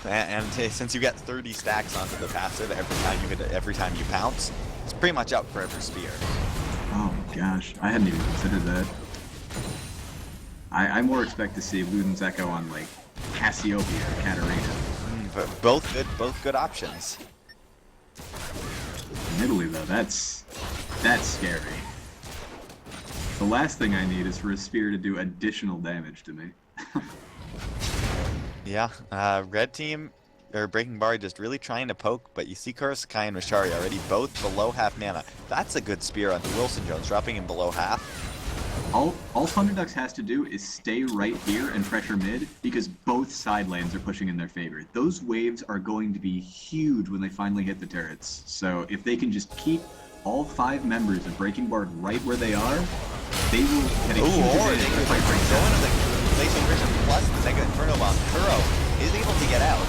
Speaker 2: and since you get 30 stacks onto the passive every time you pounce, it's pretty much out for every spear.
Speaker 3: Oh my gosh, I hadn't even considered that. I more expect to see Luden's Echo on like Cassiopeia or Katarina.
Speaker 2: But both good options.
Speaker 3: In Italy though, that's scary. The last thing I need is for a spear to do additional damage to me.
Speaker 2: Yeah, red team, or Breaking Bar just really trying to poke, but you see Kurosakai and Mashari already both below half mana. That's a good spear onto Wilson Jones, dropping him below half.
Speaker 3: All Thunderducks has to do is stay right here and pressure mid, because both side lanes are pushing in their favor. Those waves are going to be huge when they finally hit the turrets. So if they can just keep all 5 members of Breaking Bard right where they are, they will get a huge
Speaker 2: Or
Speaker 3: advantage
Speaker 2: they
Speaker 3: in
Speaker 2: could
Speaker 3: the fight
Speaker 2: go
Speaker 3: right now.
Speaker 2: into the Glacial Prison plus the Sega Inferno Bomb. Kuro is able to get out.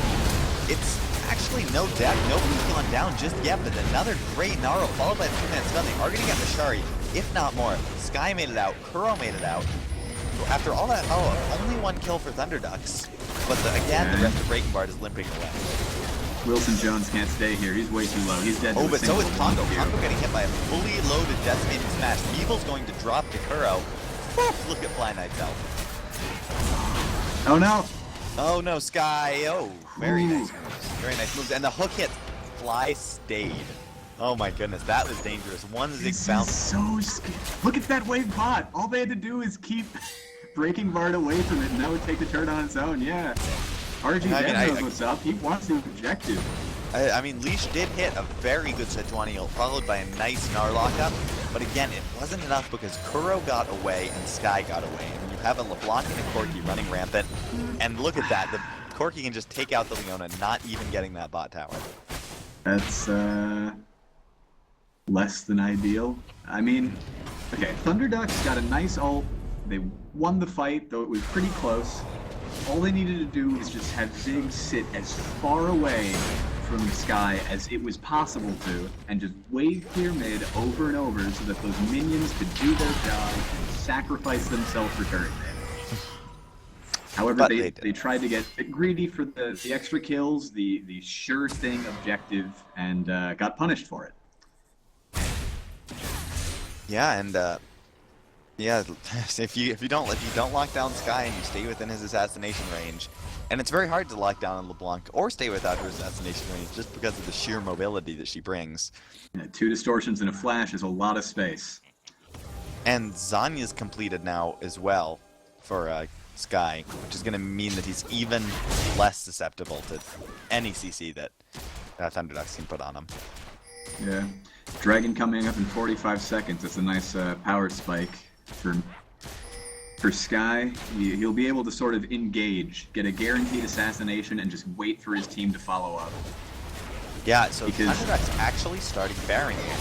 Speaker 2: It's actually no deck, nobody's gone down just yet, but another great Gnarl followed by the 2-minute stun. They are going to get Mashari, if not more. Sky made it out, Kuro made it out. After all that follow-up, only 1 kill for Thunderducks. But again, the rest of Breaking Bard is limping away.
Speaker 3: Wilson Jones can't stay here. He's way too low. He's dead to
Speaker 2: Oh,
Speaker 3: a
Speaker 2: but so is
Speaker 3: single
Speaker 2: Congo.
Speaker 3: one here.
Speaker 2: Congo getting hit by a fully loaded Decimating Smash. Evil's going to drop to Kuro. Look at Fly Knight's health.
Speaker 3: Oh no!
Speaker 2: Oh no, Sky. Oh, very
Speaker 3: Ooh.
Speaker 2: nice moves. Very nice moves. And the hook hit. Fly stayed. Oh my goodness, that was dangerous. One zig
Speaker 3: This
Speaker 2: bounce.
Speaker 3: is so scary. Look at that wave bot. All they had to do is keep Breaking Bard away from it, and that would take the turn on its own. Yeah. RG
Speaker 2: I mean,
Speaker 3: knows what's up. He wants the objective.
Speaker 2: I mean, Leash did hit a very good Sejuani ult, followed by a nice Gnar lockup. But again, it wasn't enough because Kuro got away and Sky got away. And you have a LeBlanc and a Corki running rampant. And look at that. The Corki can just take out the Leona, not even getting that bot tower.
Speaker 3: That's less than ideal. I mean, okay, Thunderducks got a nice ult. They won the fight, though it was pretty close. All they needed to do was just have Ziggs sit as far away from the Sky as it was possible to, and just wave clear mid over and over so that those minions could do their job and sacrifice themselves for turret damage. However,
Speaker 2: But
Speaker 3: they tried to get a bit greedy for the extra kills, the sure thing objective, and got punished for it.
Speaker 2: Yeah, and yeah, if you don't lock down Sky and you stay within his assassination range, and it's very hard to lock down on LeBlanc or stay without her assassination range just because of the sheer mobility that she brings.
Speaker 3: Yeah, 2 distortions and a flash is a lot of space.
Speaker 2: And Zanya's completed now as well for Sky, which is going to mean that he's even less susceptible to any CC that Thunderducks can put on him.
Speaker 3: Yeah. Dragon coming up in 45 seconds. That's a nice power spike for Sky. He'll be able to sort of engage, get a guaranteed assassination, and just wait for his team to follow up.
Speaker 2: Yeah, so
Speaker 3: Because-
Speaker 2: Thunderduck's actually starting Baron here.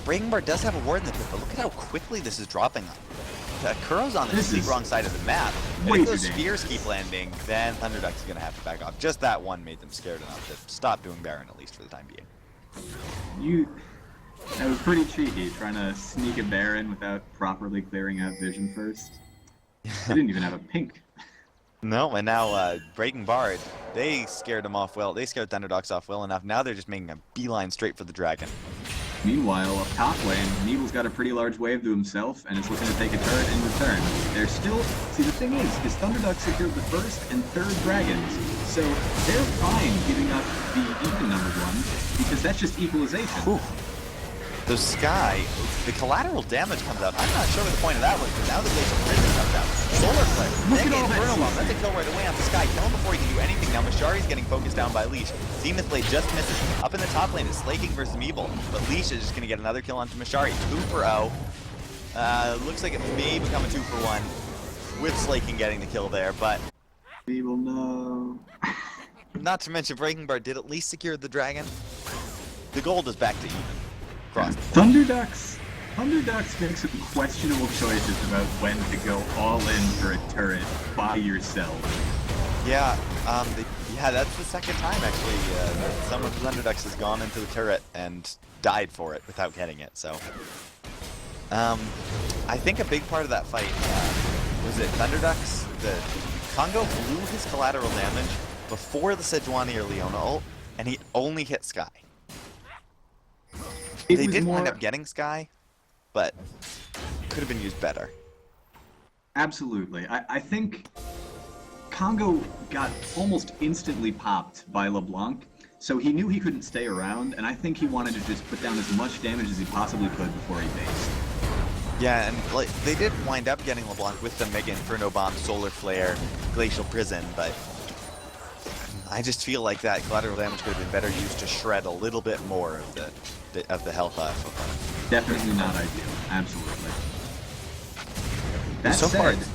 Speaker 2: Breaking Bar does have a ward in the pit, but look at how quickly this is dropping on. Kuro's on the
Speaker 3: This
Speaker 2: complete
Speaker 3: is
Speaker 2: wrong side of the map. And
Speaker 3: way
Speaker 2: if
Speaker 3: too
Speaker 2: those
Speaker 3: dangerous.
Speaker 2: spears keep landing, then Thunderduck's going to have to back off. Just that one made them scared enough to stop doing Baron, at least for the time being.
Speaker 3: That was pretty cheeky, trying to sneak a Baron without properly clearing out vision first. They didn't even have a pink.
Speaker 2: No, and now Breaking Bard, they scared him off well. They scared Thunderdogs off well enough. Now they're just making a beeline straight for the dragon.
Speaker 3: Meanwhile, up top lane, Neeble's got a pretty large wave to himself, and is looking to take a turret in return. They're still... See, the thing is Thunderduck secured the first and third dragons, so they're fine giving up the even-numbered one, because that's just equalization.
Speaker 2: Whew. The Sky, the collateral damage comes out. I'm not sure what the point of that was, but now the Glacial Prison comes out. Solar Flare,
Speaker 3: Look
Speaker 2: then
Speaker 3: at all that
Speaker 2: Inferno Bomb.
Speaker 3: CC.
Speaker 2: That's a kill right away on the Sky. Kill him before he can do anything. Now Mashari's getting focused down by Leash. Zenith Blade just misses. Up in the top lane, it's Slaking versus Meeble, but Leash is just going to get another kill onto Mashari. 2 for 0. Looks like it may become a 2 for 1, with Slaking getting the kill there, but
Speaker 3: Neeble, no.
Speaker 2: not to mention Breaking Bar did at least secure the dragon. The gold is back to even. Cross.
Speaker 3: Thunderducks make some questionable choices about when to go all in for a turret by yourself.
Speaker 2: Yeah, that's the second time actually that someone from Thunderducks has gone into the turret and died for it without getting it. So, I think a big part of that fight was it Thunderducks. The Congo blew his collateral damage before the Sejuani or Leona ult, and he only hit Sky.
Speaker 3: It
Speaker 2: They
Speaker 3: was
Speaker 2: did
Speaker 3: more...
Speaker 2: wind up getting Sky, but could have been used better.
Speaker 3: Absolutely. I think Congo got almost instantly popped by LeBlanc, so he knew he couldn't stay around, and I think he wanted to just put down as much damage as he possibly could before he based.
Speaker 2: Yeah, and like, they did wind up getting LeBlanc with the Mega Inferno Bomb, Solar Flare, Glacial Prison, but I just feel like that collateral damage could have been better used to shred a little bit more of the health off of him.
Speaker 3: Definitely not ideal. Absolutely. That
Speaker 2: So far,
Speaker 3: said,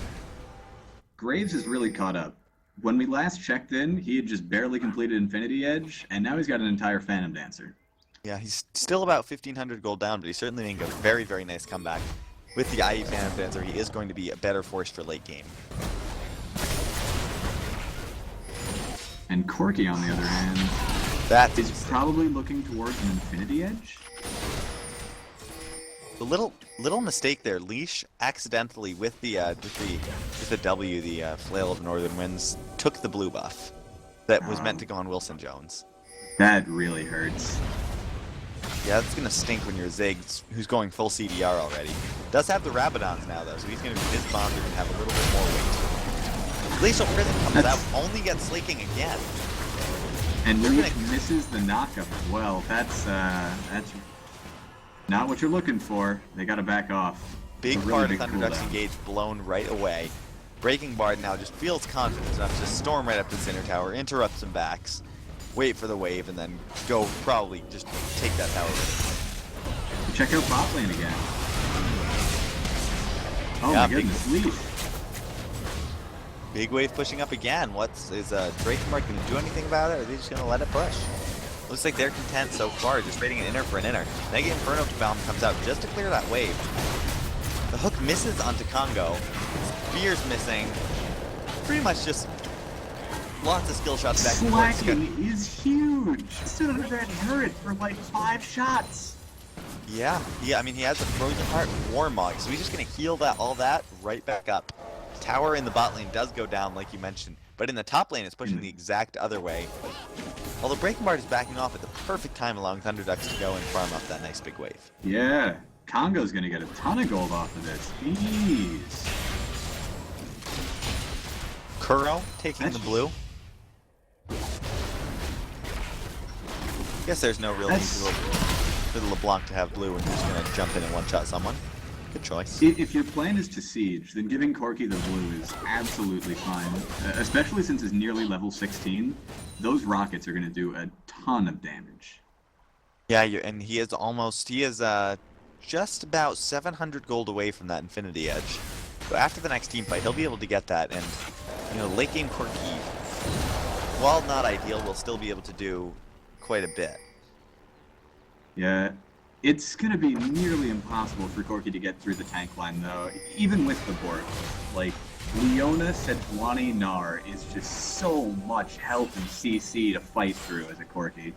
Speaker 3: Graves is really caught up. When we last checked in, he had just barely completed Infinity Edge, and now he's got an entire Phantom Dancer.
Speaker 2: yeah, he's still about 1,500 gold down, but he's certainly making a very, very nice comeback. With the IE Phantom Dancer, he is going to be a better force for late game.
Speaker 3: And Corki, on the other hand,
Speaker 2: That
Speaker 3: is
Speaker 2: is
Speaker 3: probably looking towards an Infinity Edge.
Speaker 2: the little mistake there. Leash accidentally with the W, the Flail of Northern Winds, took the blue buff that was meant to go on Wilson Jones.
Speaker 3: That really hurts.
Speaker 2: Yeah, that's gonna stink when you're Ziggs, who's going full CDR already. Does have the Rabadons now though, so he's gonna his bombs are gonna have a little bit more weight. Glacial Prison comes
Speaker 3: That's-
Speaker 2: out, only gets Slaking again.
Speaker 3: And
Speaker 2: They're
Speaker 3: Leaf
Speaker 2: gonna-
Speaker 3: misses the knockup as well. That's not what you're looking for. They gotta back off.
Speaker 2: Big
Speaker 3: It's a really
Speaker 2: part of
Speaker 3: big
Speaker 2: Thunderduck's
Speaker 3: cooldown.
Speaker 2: engage blown right away. Breaking Bard now just feels confident enough to storm right up to the center tower, interrupt some backs, wait for the wave, and then go probably just take that tower with him.
Speaker 3: Check out bot lane again. Oh
Speaker 2: Yeah,
Speaker 3: my
Speaker 2: big-
Speaker 3: goodness, Leaf.
Speaker 2: Big wave pushing up again. Is Breaking Bard going to do anything about it, or are they just going to let it push? Looks like they're content so far, just trading an inner for an inner. Mega Inferno Bomb comes out just to clear that wave. The hook misses onto Congo. Spear's missing. Pretty much just lots of skill shots back and forth.
Speaker 3: Slacking is huge. Stood under that turret for like 5 shots.
Speaker 2: Yeah, I mean, he has a Frozen Heart Warmog, so he's just going to heal all that right back up. Tower in the bot lane does go down, like you mentioned, but in the top lane, it's pushing the exact other way. Although Breaking Bard is backing off at the perfect time, allowing Thunderducks to go and farm up that nice big wave.
Speaker 3: Yeah, Congo's gonna get a ton of gold off of this. Jeez.
Speaker 2: Kuro taking the blue. Guess there's no real need for the LeBlanc to have blue, and he's just going to jump in and one-shot someone. Good choice.
Speaker 3: If your plan is to siege, then giving Corki the blue is absolutely fine. Especially since it's nearly level 16. Those rockets are going to do a ton of damage.
Speaker 2: Yeah, and he is just about 700 gold away from that Infinity Edge. So after the next team fight, he'll be able to get that, and late game Corki, while not ideal, will still be able to do quite a bit.
Speaker 3: Yeah. It's going to be nearly impossible for Corki to get through the tank line, though, even with the Bork. Like, Leona, Sejuani, Gnar is just so much health and CC to fight through as a Corki.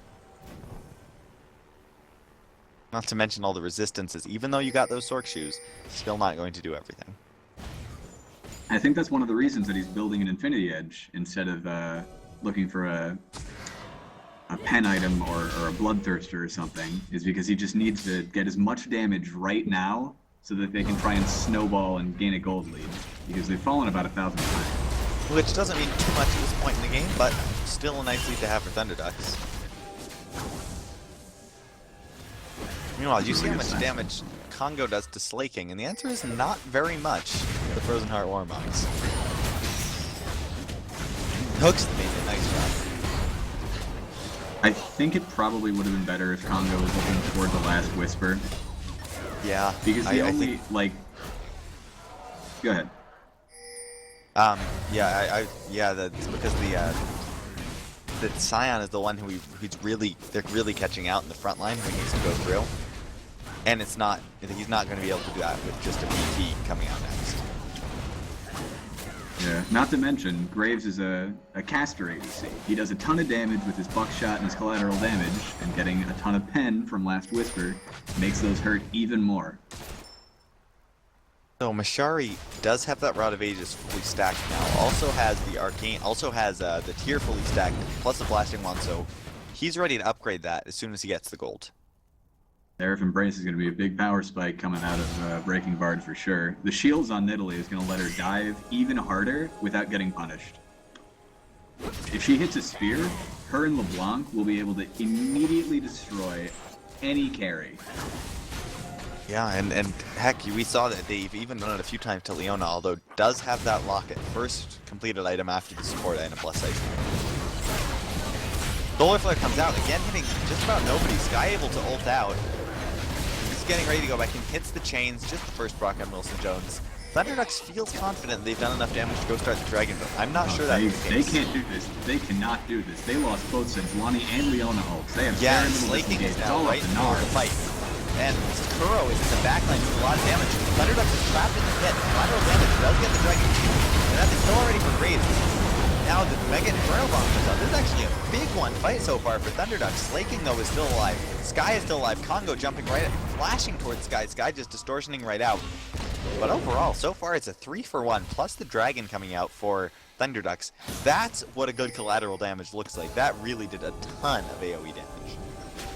Speaker 2: Not to mention all the resistances. Even though you got those Sork shoes, still not going to do everything.
Speaker 3: I think that's one of the reasons that he's building an Infinity Edge instead of looking for a pen item or a Bloodthirster or something, is because he just needs to get as much damage right now so that they can try and snowball and gain a gold lead, because they've fallen about 1,000 times.
Speaker 2: Which doesn't mean too much at this point in the game, but still a nice lead to have for Thunderducks. Meanwhile, do you see how much damage Congo does to Slaking? And the answer is not very much. The Frozen Heart Warmogs. Hooks made a nice job.
Speaker 3: I think it probably would have been better if Congo was looking toward the last Whisper,
Speaker 2: Yeah.
Speaker 3: because the only,
Speaker 2: think,
Speaker 3: like... Go ahead.
Speaker 2: That's because the Scion is the one who's really, they're really catching out in the front line, who needs to go through. And he's not going to be able to do that with just a PT coming out next.
Speaker 3: Yeah. Not to mention, Graves is a caster ADC. He does a ton of damage with his buckshot and his collateral damage, and getting a ton of pen from Last Whisper makes those hurt even more.
Speaker 2: So Mashari does have that Rod of Ages fully stacked now. Also has the Arcane, also has the Tier fully stacked, plus the Blasting Wand, so he's ready to upgrade that as soon as he gets the gold.
Speaker 3: Seraph Embrace is going to be a big power spike coming out of Breaking Bard for sure. The shields on Nidalee is going to let her dive even harder without getting punished. If she hits a spear, her and LeBlanc will be able to immediately destroy any carry.
Speaker 2: Yeah, and heck, we saw that they've even done it a few times to Leona, although does have that locket. First completed item after the support item plus item. Solar Flare comes out, again hitting just about nobody. Sky able to ult out. He's getting ready to go back in, hits the chains, just the first proc on Wilson Jones. Thunderducks feels confident they've done enough damage to go start the Dragon, but I'm not sure that's the case.
Speaker 3: They can't do this. They cannot do this. They lost both Sejuani and Leona ults. They have
Speaker 2: Yeah,
Speaker 3: very
Speaker 2: and
Speaker 3: little
Speaker 2: Slaking is
Speaker 3: disengage. It's
Speaker 2: now
Speaker 3: all up
Speaker 2: right
Speaker 3: to
Speaker 2: in
Speaker 3: Gnar.
Speaker 2: the fight. And Kuro is in the backline doing a lot of damage. Thunderducks is trapped in the pit. Lateral damage does get the Dragon. And that's a kill already for Graves. Now the Mega Inferno Bomb comes out. This is actually a big one fight so far for Thunderducks. Slaking though is still alive. Sky is still alive. Congo jumping right at, flashing towards Sky. Sky just distortioning right out. But overall, so far it's a 3-for-1, plus the Dragon coming out for Thunderducks. That's what a good collateral damage looks like. That really did a ton of AoE damage.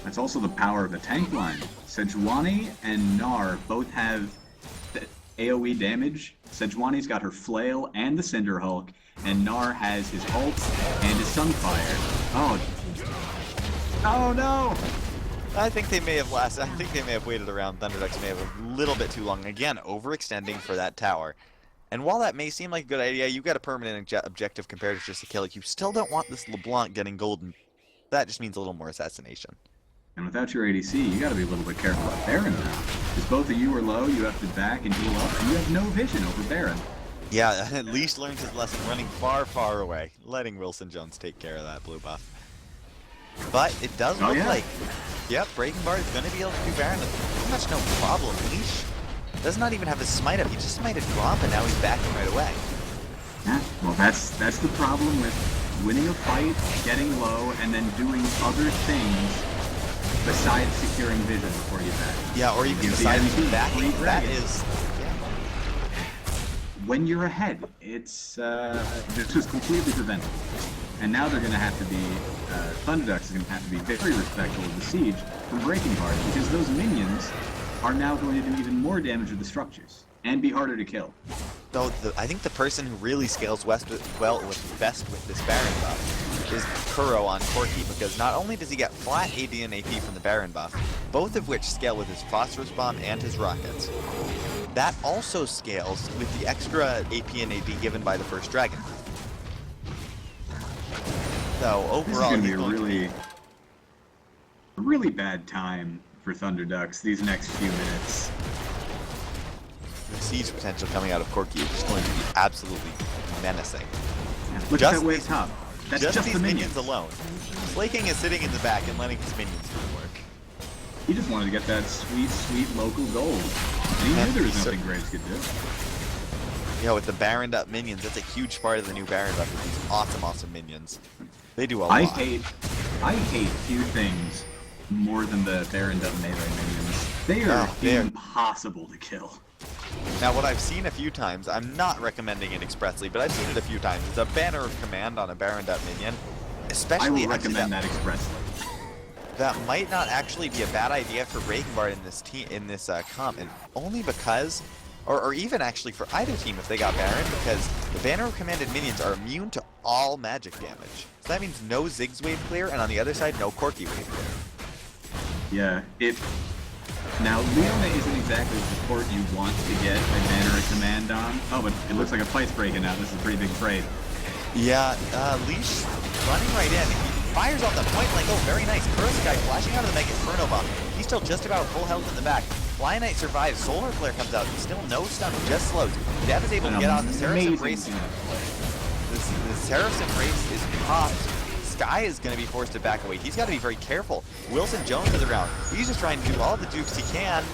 Speaker 3: That's also the power of the tank line. Sejuani and Gnar both have AoE damage. Sejuani's got her Flail and the Cinder Hulk, and Gnar has his ult and his Sunfire. Oh no!
Speaker 2: I think they may have waited around. Thunderducks may have a little bit too long. Again, overextending for that tower. And while that may seem like a good idea, you got a permanent objective compared to just a kill. You still don't want this LeBlanc getting golden. That just means a little more assassination.
Speaker 3: And without your ADC, you gotta be a little bit careful about Baron now. Because both of you are low, you have to back and heal up, and you have no vision over Baron.
Speaker 2: Yeah, at least learned his lesson running far, far away. Letting Wilson Jones take care of that blue buff. But it does look like, yep, Breaking Bard is going to be able to do Baron with pretty much no problem. Leash does not even have his smite up. He just smited Gromp and now he's backing right away.
Speaker 3: Yeah, well that's the problem with winning a fight, getting low, and then doing other things besides securing vision before you back.
Speaker 2: Yeah, or even besides backing. That is, yeah.
Speaker 3: When you're ahead, it's this was completely preventable. And now they're going to have to be, Thunderducks is going to have to be very respectful of the siege from Breaking Bard, because those minions are now going to do even more damage with the structures and be harder to kill.
Speaker 2: So I think the person who really scales best with this Baron buff is Kuro on Corki, because not only does he get flat AD and AP from the Baron buff, both of which scale with his Phosphorus Bomb and his rockets. That also scales with the extra AP and AD given by the first Dragon. So overall,
Speaker 3: this is going to be a really bad time for Thunderducks these next few minutes.
Speaker 2: The siege potential coming out of Corki is just going to be absolutely menacing.
Speaker 3: Yeah, look at that wave top. That's just
Speaker 2: these
Speaker 3: the
Speaker 2: minions alone. Slaking is sitting in the back and letting his minions do the work.
Speaker 3: He just wanted to get that sweet, sweet local gold. And he knew there was nothing Graves could do.
Speaker 2: You know, with the Baroned up minions, that's a huge part of the new Baroned up with these awesome, awesome minions. They do a lot.
Speaker 3: I hate few things more than the Baroned up melee minions. They are impossible to kill.
Speaker 2: Now, what I've seen a few times, I'm not recommending it expressly, but I've seen it a few times. It's a banner of command on a Baroned up minion. Especially,
Speaker 3: I will recommend that expressly.
Speaker 2: That might not actually be a bad idea for Breaking Bard in this comp, and only because, or even actually for either team if they got Baron, because the banner of commanded minions are immune to all magic damage. So that means no Ziggs wave clear, and on the other side, no Corki wave clear.
Speaker 3: Yeah, now, Leona isn't exactly the support you want to get a banner of command on. Oh, but it looks like a fight's breaking out. This is a pretty big trade.
Speaker 2: Yeah, Leash running right in. He fires off the point like, oh, very nice. Kuroskai flashing out of the Mega Inferno Bomb. He's still just about full health in the back. Fly Knight survives. Solar Flare comes out. Still no stun, just slows. Dev is able to get on the Seraph's Embrace. The Seraph's Embrace is popped. Sky is going to be forced to back away. He's got to be very careful. Wilson Jones is around. He's just trying to do all the dukes he can.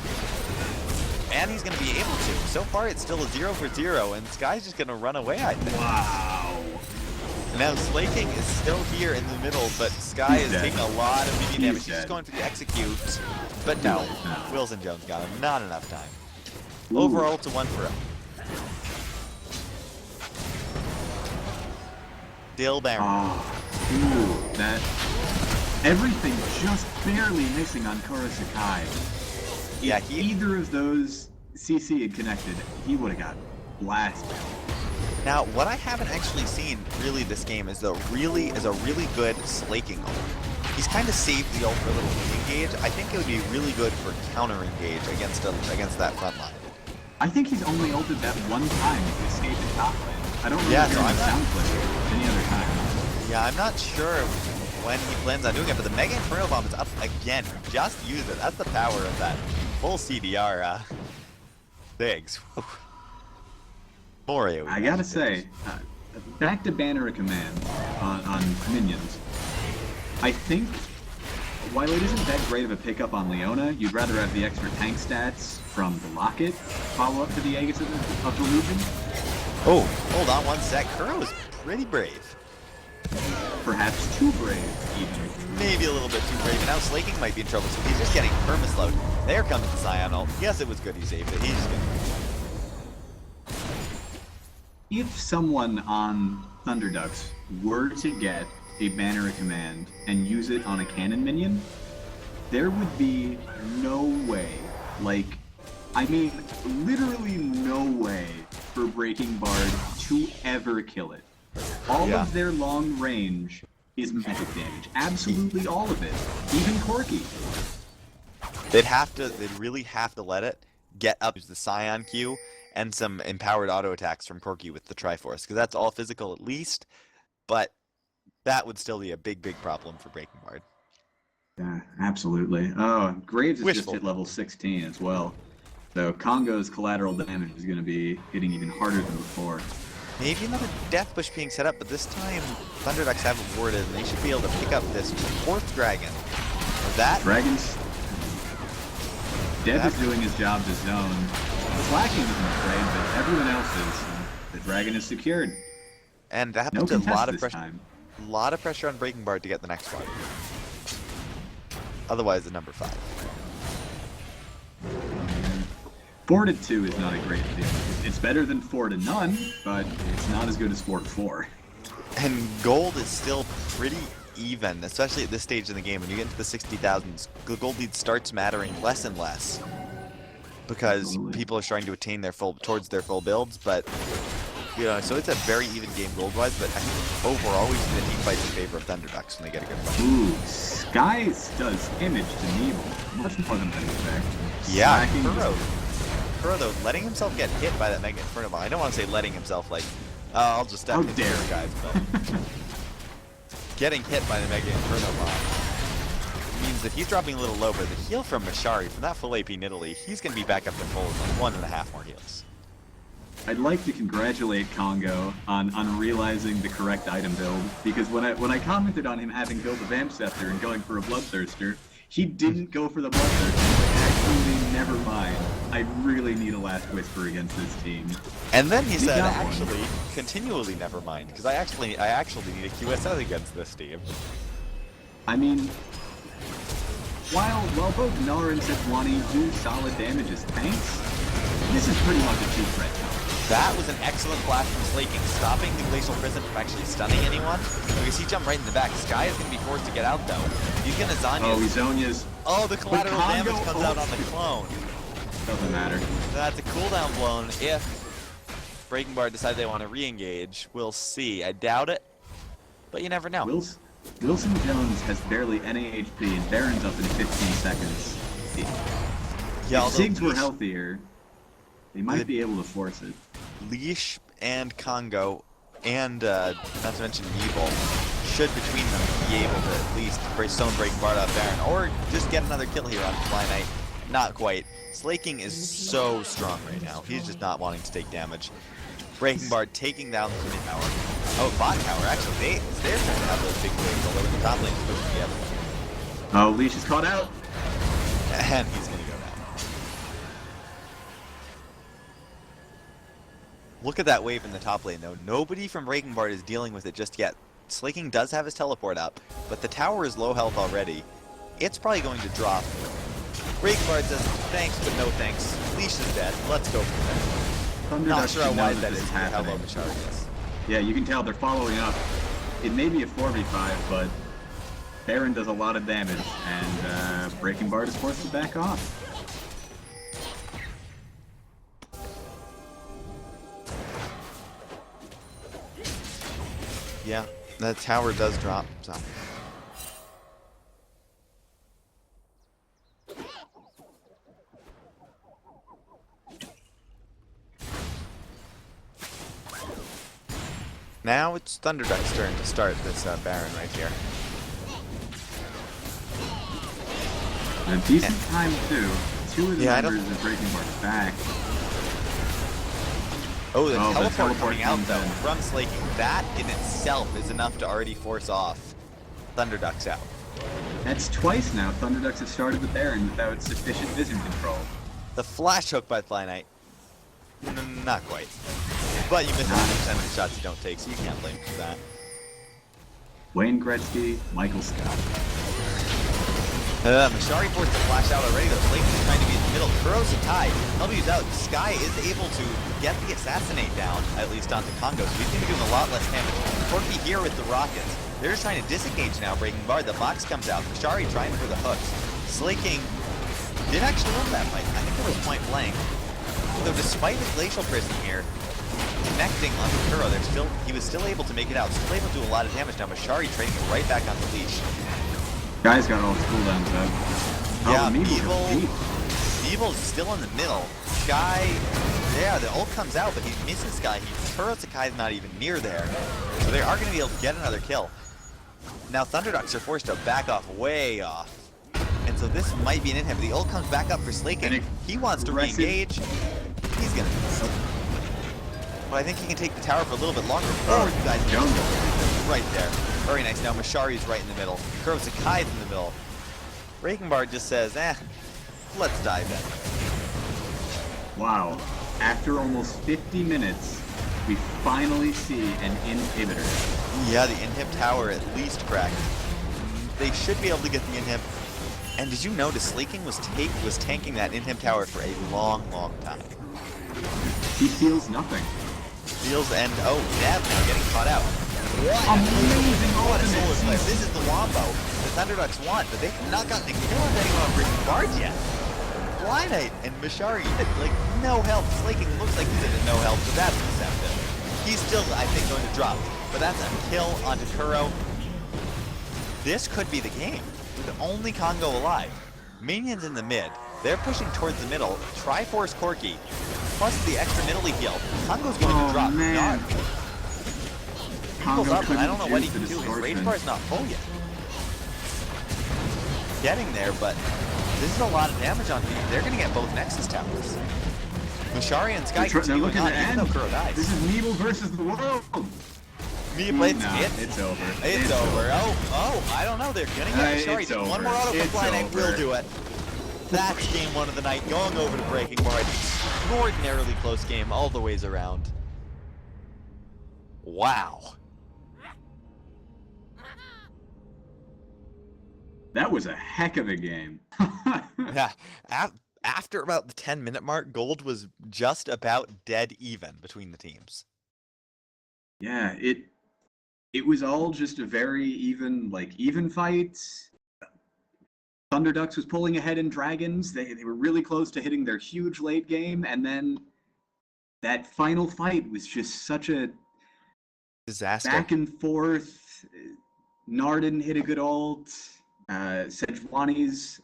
Speaker 2: And he's going to be able to. So far, it's still a 0 for 0, and Sky's just going to run away, I think.
Speaker 3: Wow.
Speaker 2: And now Slaking is still here in the middle, but Sky is taking a lot of minion damage. He's just going for the execute. But no, Wilson Jones got him. Not enough time. Overall, it's a 1 for 0. Still Baron.
Speaker 3: Ooh, that... Everything just barely missing on Kuro Sakai.
Speaker 2: Yeah,
Speaker 3: If either of those CC had connected, he would have got blasted.
Speaker 2: Now, what I haven't actually seen really this game is a really good slaking ult. He's kind of saved the ult for a little engage. I think it would be really good for counter engage against that front line.
Speaker 3: I think he's only ulted that one time to escape the top lane. I don't remember
Speaker 2: so
Speaker 3: hearing
Speaker 2: I'm
Speaker 3: a sound clip any other time.
Speaker 2: Yeah, I'm not sure when he plans on doing it, but the Mega Inferno Bomb is up again. Just use it. That's the power of that full CDR Ziggs. More AoE.
Speaker 3: I gotta say, back to Banner of Command on minions. I think, while it isn't that great of a pickup on Leona, you'd rather have the extra tank stats from the Locket follow up to the Aegis of the Legion.
Speaker 2: Oh, hold on one sec. Kuro is pretty brave.
Speaker 3: Perhaps too brave, even.
Speaker 2: Maybe a little bit too brave. And now Slaking might be in trouble, so he's just getting permaslowed. There comes the Scion ult. Yes, it was good he saved it. He's just gonna...
Speaker 3: If someone on Thunderducks were to get a Banner of Command and use it on a cannon minion, there would be no way, like, I mean, literally no way for Breaking Bard to ever kill it. All of their long range is magic damage. Absolutely all of it. Even Corki.
Speaker 2: They'd really have to let it get up to the Scion Q and some empowered auto attacks from Corki with the Triforce, because that's all physical at least, but that would still be a big, big problem for Breaking Bard.
Speaker 3: Yeah, absolutely. Oh, Graves has
Speaker 2: Wishful.
Speaker 3: just hit level 16 as well. So Congo's collateral damage is going to be hitting even harder than before.
Speaker 2: Maybe another Death Bush being set up, but this time Thunderducks have it warded, and they should be able to pick up this 4th dragon. That...
Speaker 3: Dragons... Dev is doing his job to zone. Slacking isn't afraid, but everyone else is. The dragon is secured.
Speaker 2: And that
Speaker 3: No
Speaker 2: puts a
Speaker 3: contest
Speaker 2: lot of
Speaker 3: this
Speaker 2: pressure.
Speaker 3: time.
Speaker 2: A lot of pressure on Breaking Bard to get the next one. Otherwise, the number 5.
Speaker 3: 4 to 2 is not a great deal. It's better than 4 to none, but it's not as good as 4 to 4.
Speaker 2: And gold is still pretty even, especially at this stage in the game. When you get into the 60,000s, the gold lead starts mattering less and less because
Speaker 3: Absolutely.
Speaker 2: people are trying to attain towards their full builds. But you know, so it's a very even game gold-wise. But I think overall, we see the team fights in favor of Thunderducks when they get a good fight.
Speaker 3: Ooh, Sky does image to Nebel. Much more than I expect.
Speaker 2: Yeah,
Speaker 3: Slacking
Speaker 2: Kuro though, letting himself get hit by that Mega Inferno Bomb. I don't want to say letting himself like, I'll just step
Speaker 3: How
Speaker 2: into
Speaker 3: dare
Speaker 2: this, guys, but getting hit by the Mega Inferno Bomb means that he's dropping a little low, but the heal from Mashari, from that full AP Nidalee, he's going to be back up to full with like 1.5 more heals.
Speaker 3: I'd like to congratulate Congo on realizing the correct item build, because when I commented on him having built a Vamp Scepter and going for a Bloodthirster, He didn't go for the Bloodthirster. Actually, never mind. I really need a Last Whisper against this team.
Speaker 2: And then he
Speaker 3: He
Speaker 2: said,
Speaker 3: got one.
Speaker 2: actually, continually never mind, because I actually need a QSS against this team.
Speaker 3: I mean, while both Gnar and Sejuani do solid damage as tanks, this is pretty much a cheap threat tower.
Speaker 2: That was an excellent flash from Slaking, stopping the Glacial Prison from actually stunning anyone, because he jumped right in the back. Sky is going to be forced to get out, though. He's going to Zanya.
Speaker 3: Oh, Zhonya's
Speaker 2: Oh, the collateral
Speaker 3: Congo
Speaker 2: damage comes out on
Speaker 3: ults.
Speaker 2: the clone.
Speaker 3: doesn't matter.
Speaker 2: That's a cooldown blown if Breaking Bar decide they want to re-engage. We'll see. I doubt it, but you never know.
Speaker 3: Wilson Jones has barely any HP and Baron's up in 15 seconds.
Speaker 2: Yeah,
Speaker 3: If
Speaker 2: although
Speaker 3: Ziggs were
Speaker 2: Leash-
Speaker 3: healthier, they might be able to force it.
Speaker 2: Leash and Congo and not to mention Evil should between them be able to at least stone break Bard off Baron or just get another kill here on Fly Knight. Not quite. Slaking is so strong right now. He's just not wanting to take damage. Breaking Bard taking down the mid tower. Oh, bot tower. Actually, they're trying to have those big waves, although the top lane is pushing together.
Speaker 3: Oh, Leash is caught out.
Speaker 2: And he's gonna go down. Look at that wave in the top lane, though. Nobody from Breaking Bard is dealing with it just yet. Slaking does have his teleport up, but the tower is low health already. It's probably going to drop. Breaking Bard says, thanks, but no thanks. Leash is dead. Let's go from there.
Speaker 3: Thunder
Speaker 2: Not
Speaker 3: Dust
Speaker 2: sure
Speaker 3: should
Speaker 2: how
Speaker 3: know
Speaker 2: wide that
Speaker 3: this
Speaker 2: is, or how low
Speaker 3: happening.
Speaker 2: Mashari is.
Speaker 3: Yeah, you can tell they're following up. It may be a 4v5, but Baron does a lot of damage, and Breaking Bard is forced to back off.
Speaker 2: Yeah, the tower does drop, so. Now it's Thunderduck's turn to start this Baron right here.
Speaker 3: And a decent time, too. Two of the
Speaker 2: Yeah, I don't-
Speaker 3: members of Breaking Bard's back.
Speaker 2: Oh, the
Speaker 3: Oh, the
Speaker 2: teleport
Speaker 3: teleport
Speaker 2: coming out
Speaker 3: comes
Speaker 2: though
Speaker 3: in.
Speaker 2: from Slaking. That in itself is enough to already force off Thunderduck's out.
Speaker 3: That's twice now Thunderducks have started the Baron without sufficient vision control.
Speaker 2: The flash hook by Fly Knight. Not quite. But you miss 100% of the shots you don't take, so you can't blame him for that.
Speaker 3: Wayne Gretzky, Michael Scott.
Speaker 2: Mashari forced the flash out already though. Slaking is trying to be in the middle. Kuros and Tai. W's out. Sky is able to get the assassinate down, at least onto Congo, so he's going to be doing a lot less damage. Corky here with the rockets. They're just trying to disengage now, Breaking Bard. The box comes out. Mashari trying for the hooks. Slaking did actually win that fight. I think it was point blank. Though despite the Glacial Prison here, connecting onto Kuro, he was still able to make it out. Still able to do a lot of damage now. Mashari trading it right back on the leash.
Speaker 3: Guy's got all his cooldowns up.
Speaker 2: Yeah,
Speaker 3: Oh, Meeble goes deep.
Speaker 2: Evil's still in the middle. Sky, yeah, the ult comes out, but he misses Sky. Kurosakai's not even near there. So they are going to be able to get another kill. Now Thunderducks are forced to back off way off. And so this might be an inhib. The ult comes back up for Slaking. He wants to
Speaker 3: aggressive.
Speaker 2: re-engage. He's going to miss. But I think he can take the tower for a little bit longer. Oh, you guys
Speaker 3: Jungle.
Speaker 2: right there. Very nice. Now Mashari's right in the middle. Kurosakai's in the middle. Breaking Bard just says, let's dive in.
Speaker 3: Wow. After almost 50 minutes, we finally see an inhibitor.
Speaker 2: Yeah, the inhib tower at least cracked. They should be able to get the inhib. And did you notice Slaking was tanking that inhib tower for a long, long time.
Speaker 3: He feels nothing.
Speaker 2: Feels and oh, Nav now getting caught out.
Speaker 3: Amazing
Speaker 2: What a solar
Speaker 3: ultimate.
Speaker 2: flare. This is the Wombo the Thunderducks want, but they have not gotten a kill on anyone on Breaking Bard yet. Fly Knight and Mashari, like, no health. Slaking looks like he's at no health, so that's deceptive. He's still, I think, going to drop. But that's a kill onto Kuro. This could be the game, with only Congo alive. Minions in the mid. They're pushing towards the middle. Triforce Corky, plus the extra middle heal. Congo's going to drop.
Speaker 3: Man.
Speaker 2: Eagle's
Speaker 3: Congo
Speaker 2: up, and I don't know
Speaker 3: couldn't
Speaker 2: what he
Speaker 3: use
Speaker 2: can
Speaker 3: the
Speaker 2: do. His
Speaker 3: distortion.
Speaker 2: rage bar is not full yet. Getting there, but this is a lot of damage on me. They're going to get both Nexus towers. Mashari and Sky
Speaker 3: They're
Speaker 2: continue
Speaker 3: looking
Speaker 2: on,
Speaker 3: to
Speaker 2: even
Speaker 3: end.
Speaker 2: though Kuro dies.
Speaker 3: This is Meeble versus the world.
Speaker 2: Me Blitz,
Speaker 3: Nah,
Speaker 2: it's
Speaker 3: it's over.
Speaker 2: It's over. Oh, I don't know. They're gonna get it. Sorry,
Speaker 3: It's
Speaker 2: just one
Speaker 3: over.
Speaker 2: more auto
Speaker 3: It's
Speaker 2: comply and
Speaker 3: over.
Speaker 2: will do it. That's game 1 of the night, going over to Breaking Bar. Extraordinarily close game all the ways around. Wow.
Speaker 3: That was a heck of a game.
Speaker 2: Yeah. After about the 10-minute mark, Gold was just about dead even between the teams.
Speaker 3: Yeah, it was all just a very even fight. Thunderducks was pulling ahead in Dragons. They were really close to hitting their huge late game, and then that final fight was just such a
Speaker 2: Disaster.
Speaker 3: back and forth. Narden hit a good ult. Sejuani's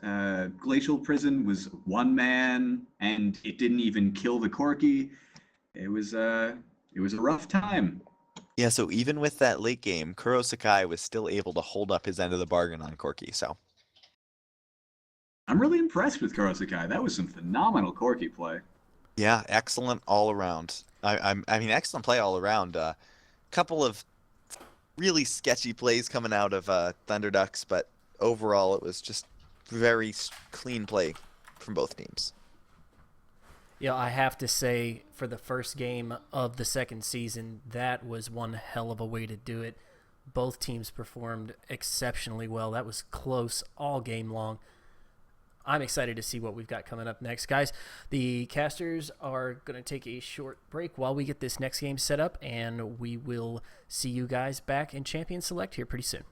Speaker 3: Glacial Prison was one man, and it didn't even kill the Corki. It was a rough time.
Speaker 2: Yeah, so even with that late game, Kuro Sakai was still able to hold up his end of the bargain on Corki, so.
Speaker 3: I'm really impressed with Kuro Sakai. That was some phenomenal Corki play.
Speaker 2: Yeah, excellent all around. I mean, excellent play all around. Couple of really sketchy plays coming out of Thunderducks, but overall it was just very clean play from both teams.
Speaker 1: Yeah, I have to say, for the first game of the second season, that was one hell of a way to do it. Both teams performed exceptionally well. That was close all game long. I'm excited to see what we've got coming up next. Guys, the casters are going to take a short break while we get this next game set up, and we will see you guys back in Champion Select here pretty soon.